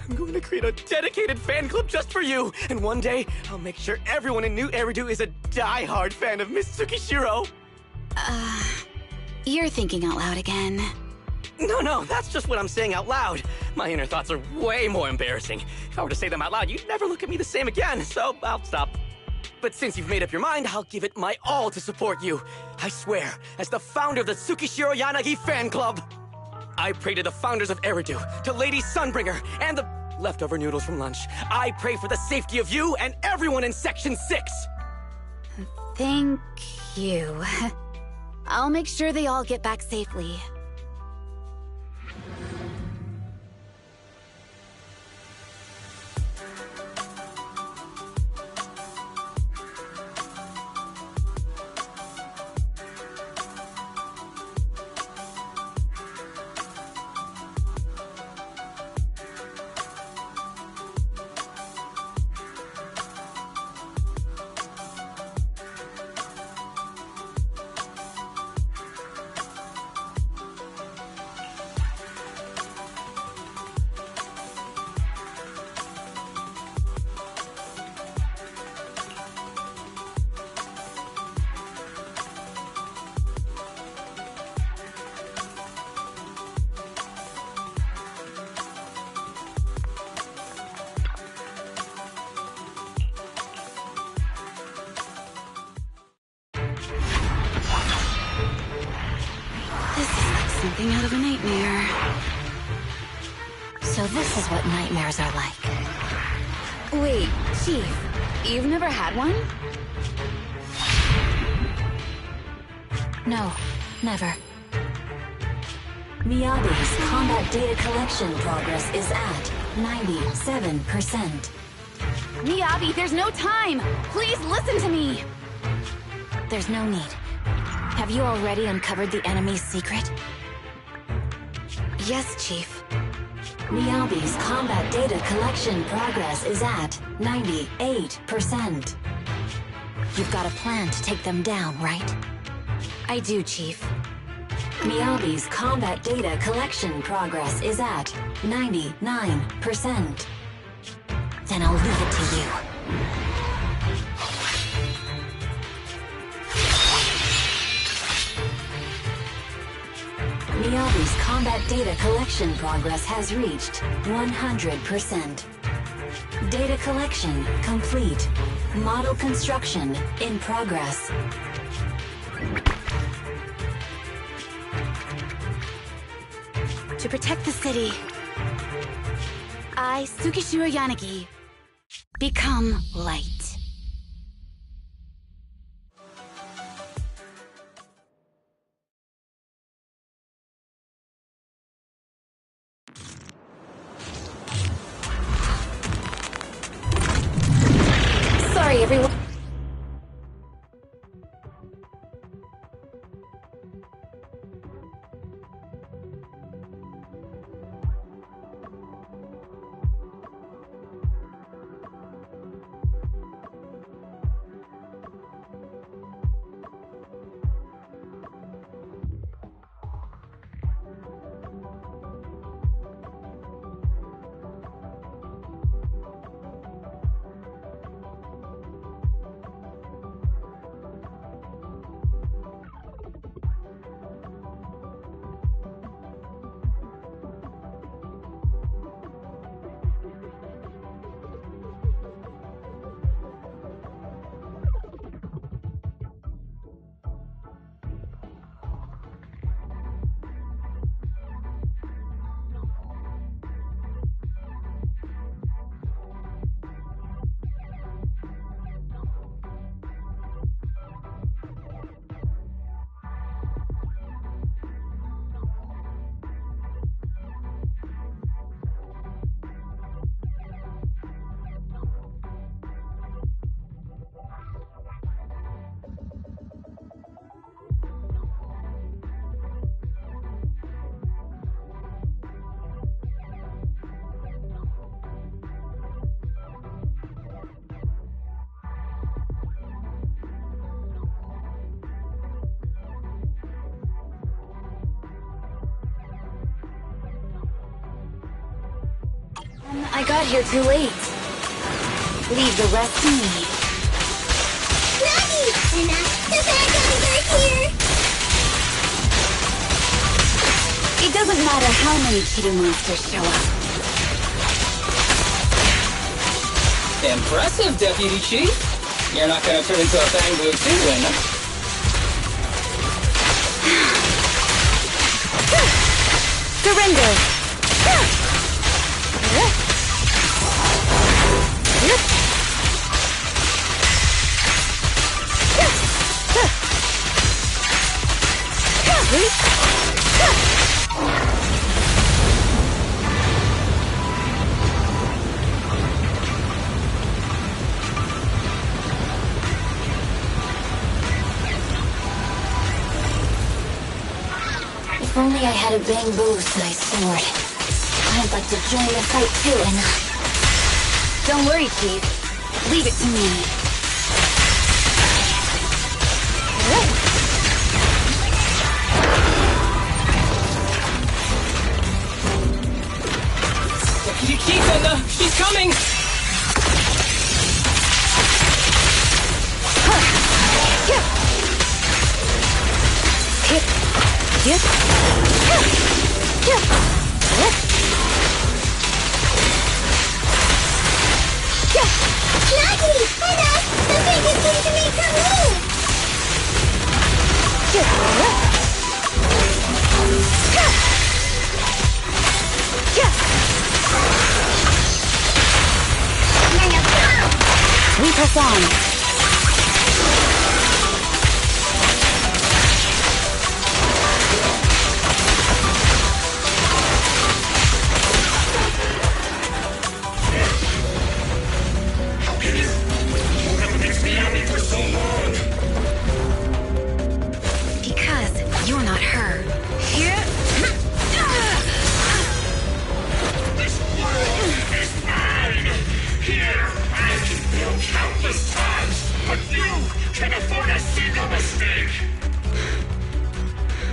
E: I'm going to create a dedicated fan club just for you, and one day, I'll make sure everyone in New Eridu is a die-hard fan of Miss Tsukishiro!
G: You're thinking out loud again.
E: No, that's just what I'm saying out loud. My inner thoughts are way more embarrassing. If I were to say them out loud, you'd never look at me the same again, so I'll stop. But since you've made up your mind, I'll give it my all to support you. I swear, as the founder of the Tsukishiro Yanagi fan club, I pray to the founders of Eridu, to Lady Sunbringer, and the leftover noodles from lunch. I pray for the safety of you and everyone in Section 6!
G: Thank you. I'll make sure they all get back safely. Something out of a nightmare.
H: So this is what nightmares are like.
G: Wait, Chief, you've never had one?
H: No, never. Miyabi's combat data collection progress is at 97%.
G: Miyabi, there's no time! Please listen to me!
H: There's no need. Have you already uncovered the enemy's secret?
G: Yes, Chief.
H: Miyabi's combat data collection progress is at 98%. You've got a plan to take them down, right?
G: I do, Chief.
H: Miyabi's combat data collection progress is at 99%. Then I'll leave it to you. Miyabi's combat data collection progress has reached 100%. Data collection complete. Model construction in progress.
G: To protect the city, I, Tsukishiro Yanagi, become light. Sorry, everyone. I got here too late. Leave the rest to me.
B: Yanagi! The bad guys are here!
G: It doesn't matter how many cheater monsters show up.
I: Impressive, Deputy Chief. You're not gonna turn into a bangoo too, Lena.
G: Surrender!
H: If only I had a bamboo-sized sword. I'd like to join the fight too, Anna.
G: Don't worry, Chief. Leave it to me.
I: Deputy Chief, Anna! She's coming!
B: Yanagi! Enough! The biggest thing to make her move!
G: We press on. Because you're not her.
K: This world is mine! Here, I can build countless times, but you can afford a single mistake!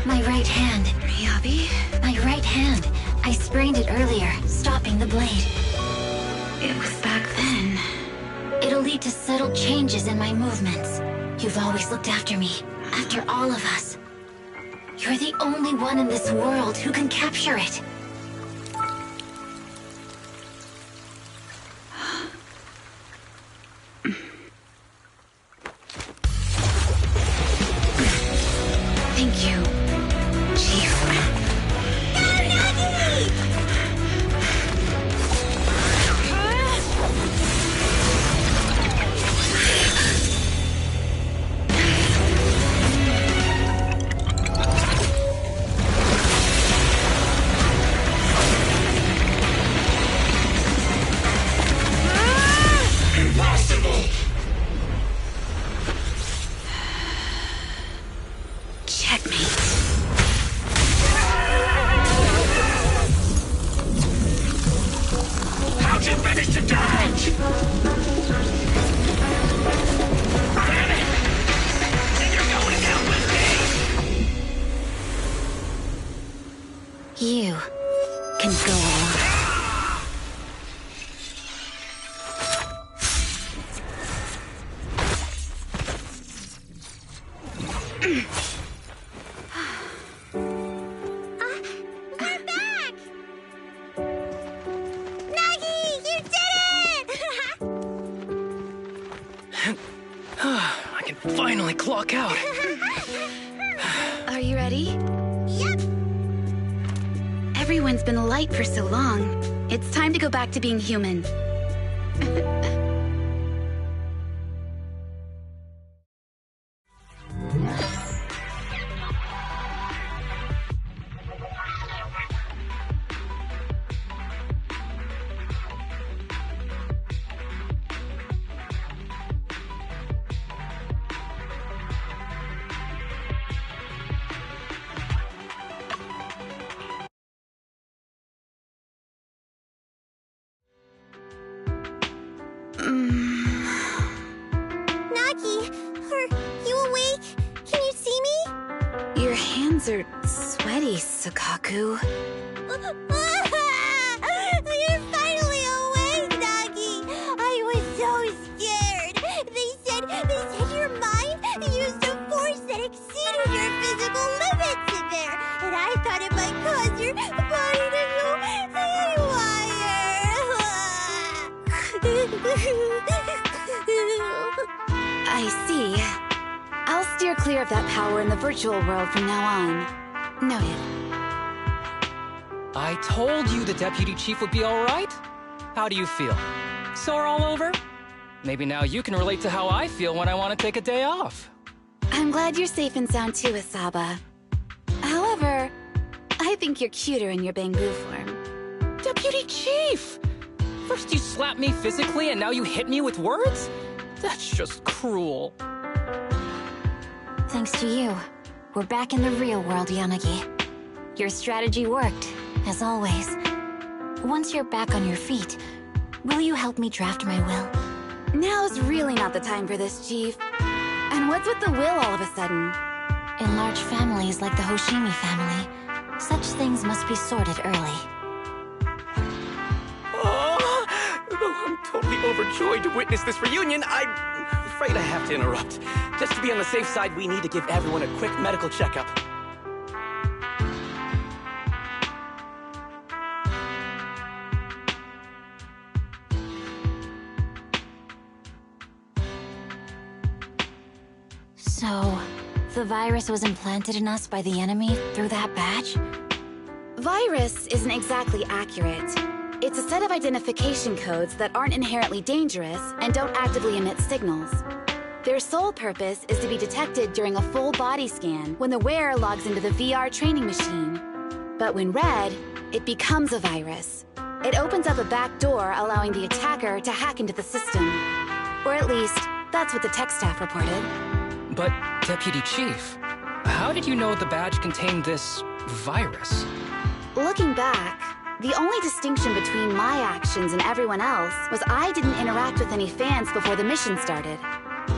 H: My right hand.
G: Miyabi?
H: My right hand. I sprained it earlier, stopping the blade.
G: It was back then.
H: It'll lead to subtle changes in my movements. You've always looked after me, after all of us. You're the only one in this world who can capture it.
G: Thank you, Chief.
K: Impossible!
G: Checkmate.
K: How'd you manage to dodge? Damn it! And you're going down with me!
H: You can go alone.
B: We're back! Nagi, you did it!
I: I can finally clock out.
G: Are you ready?
B: Yep.
G: Everyone's been light for so long. It's time to go back to being human.
B: Nagi, are you awake? Can you see me?
G: Your hands are sweaty, Sakaku.
B: You're finally awake!
G: I see. I'll steer clear of that power in the virtual world from now on. Noted.
I: I told you the Deputy Chief would be alright. How do you feel? Sore all over? Maybe now you can relate to how I feel when I want to take a day off.
G: I'm glad you're safe and sound too, Asaba. However, I think you're cuter in your Bangu form.
I: Deputy Chief! First you slap me physically and now you hit me with words? That's just cruel.
H: Thanks to you, we're back in the real world, Yanagi. Your strategy worked, as always. Once you're back on your feet, will you help me draft my will?
G: Now's really not the time for this, Chief. And what's with the will all of a sudden?
H: In large families like the Hoshimi family, such things must be sorted early.
E: Oh, though I'm totally overjoyed to witness this reunion, I'm afraid I have to interrupt. Just to be on the safe side, we need to give everyone a quick medical checkup.
H: So, the virus was implanted in us by the enemy through that badge?
G: Virus isn't exactly accurate. It's a set of identification codes that aren't inherently dangerous and don't actively emit signals. Their sole purpose is to be detected during a full body scan when the wearer logs into the VR training machine. But when read, it becomes a virus. It opens up a back door, allowing the attacker to hack into the system. Or at least, that's what the tech staff reported.
I: But, Deputy Chief, how did you know the badge contained this virus?
G: Looking back, the only distinction between my actions and everyone else was I didn't interact with any fans before the mission started.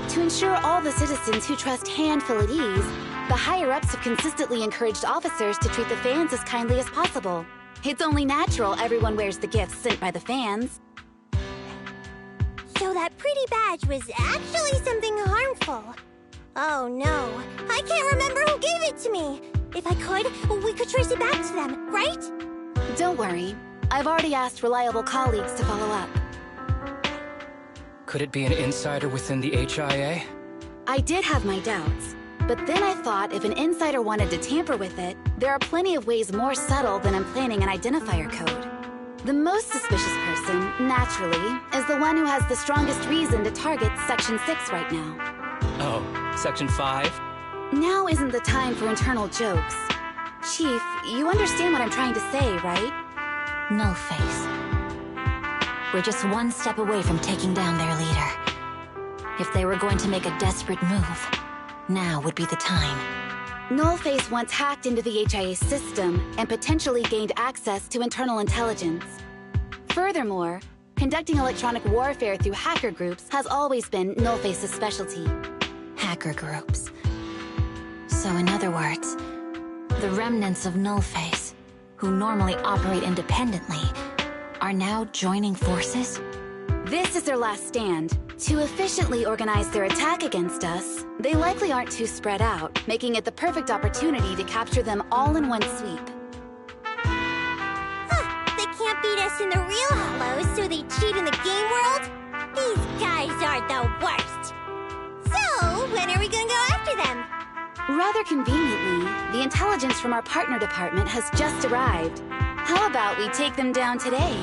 G: To ensure all the citizens who trust Han feel at ease, the higher-ups have consistently encouraged officers to treat the fans as kindly as possible. It's only natural everyone wears the gifts sent by the fans.
B: So that pretty badge was actually something harmful. Oh no, I can't remember who gave it to me. If I could, we could trace it back to them, right?
G: Don't worry. I've already asked reliable colleagues to follow up.
I: Could it be an insider within the HIA?
G: I did have my doubts, but then I thought if an insider wanted to tamper with it, there are plenty of ways more subtle than implanting an identifier code. The most suspicious person, naturally, is the one who has the strongest reason to target Section 6 right now.
I: Oh, Section 5?
G: Now isn't the time for internal jokes. Chief, you understand what I'm trying to say, right?
H: Nullface. We're just one step away from taking down their leader. If they were going to make a desperate move, now would be the time.
G: Nullface once hacked into the HIA system and potentially gained access to internal intelligence. Furthermore, conducting electronic warfare through hacker groups has always been Nullface's specialty.
H: Hacker groups. So in other words, the remnants of Nullface, who normally operate independently, are now joining forces?
G: This is their last stand. To efficiently organize their attack against us, they likely aren't too spread out, making it the perfect opportunity to capture them all in one sweep.
B: Huh, they can't beat us in the real Hollows, so they cheat in the game world? These guys are the worst! So, when are we gonna go after them?
G: Rather conveniently, the intelligence from our partner department has just arrived. How about we take them down today?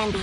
B: Andy,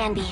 B: Andy.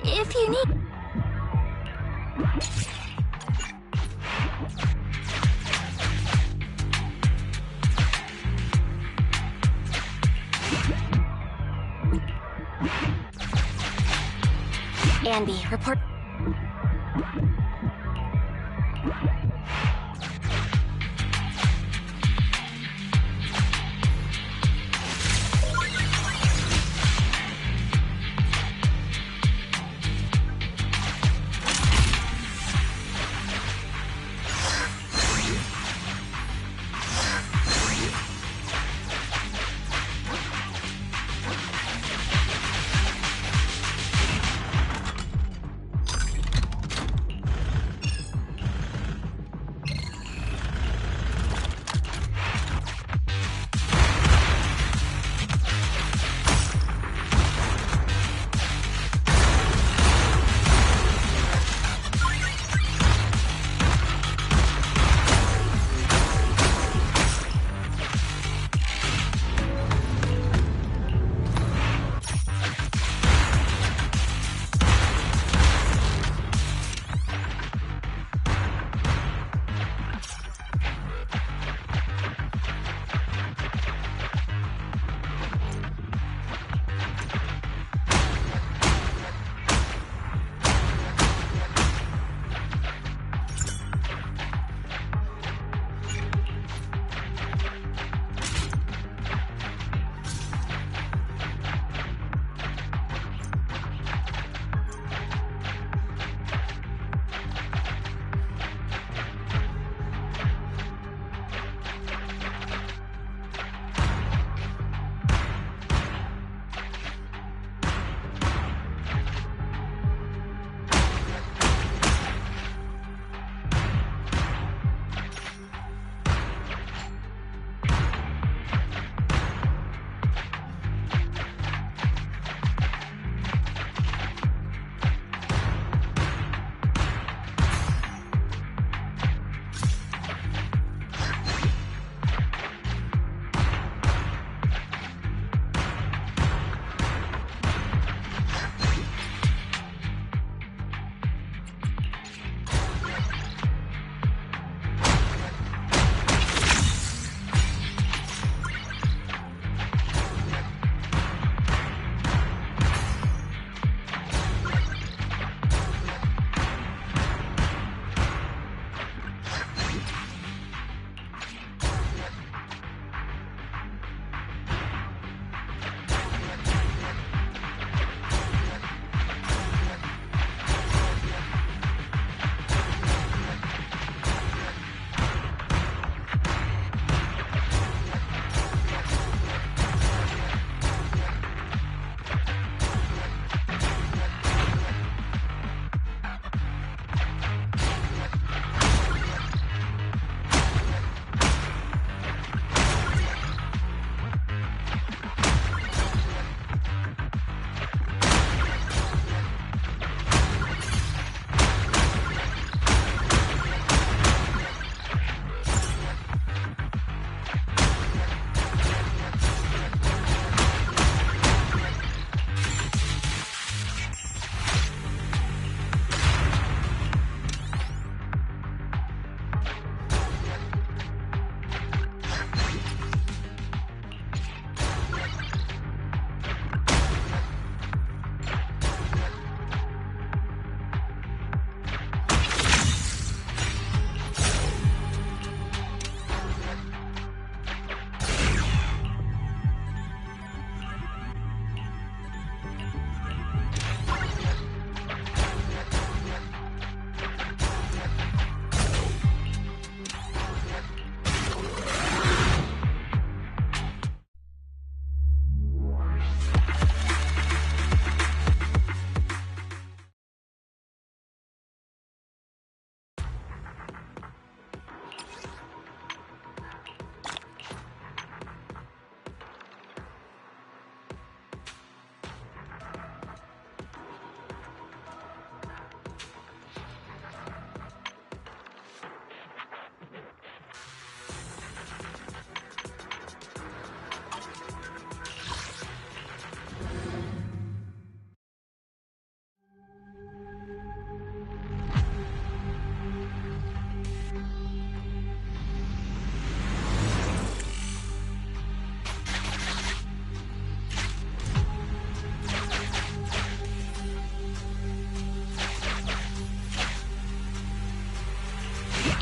B: If you need... Andy, report...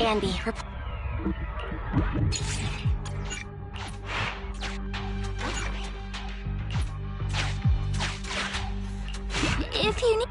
B: Andy, if you need...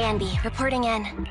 B: Andy, reporting in.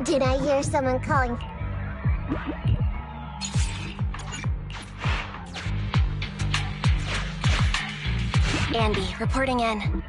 B: Did I hear someone calling?
C: Andy, reporting in.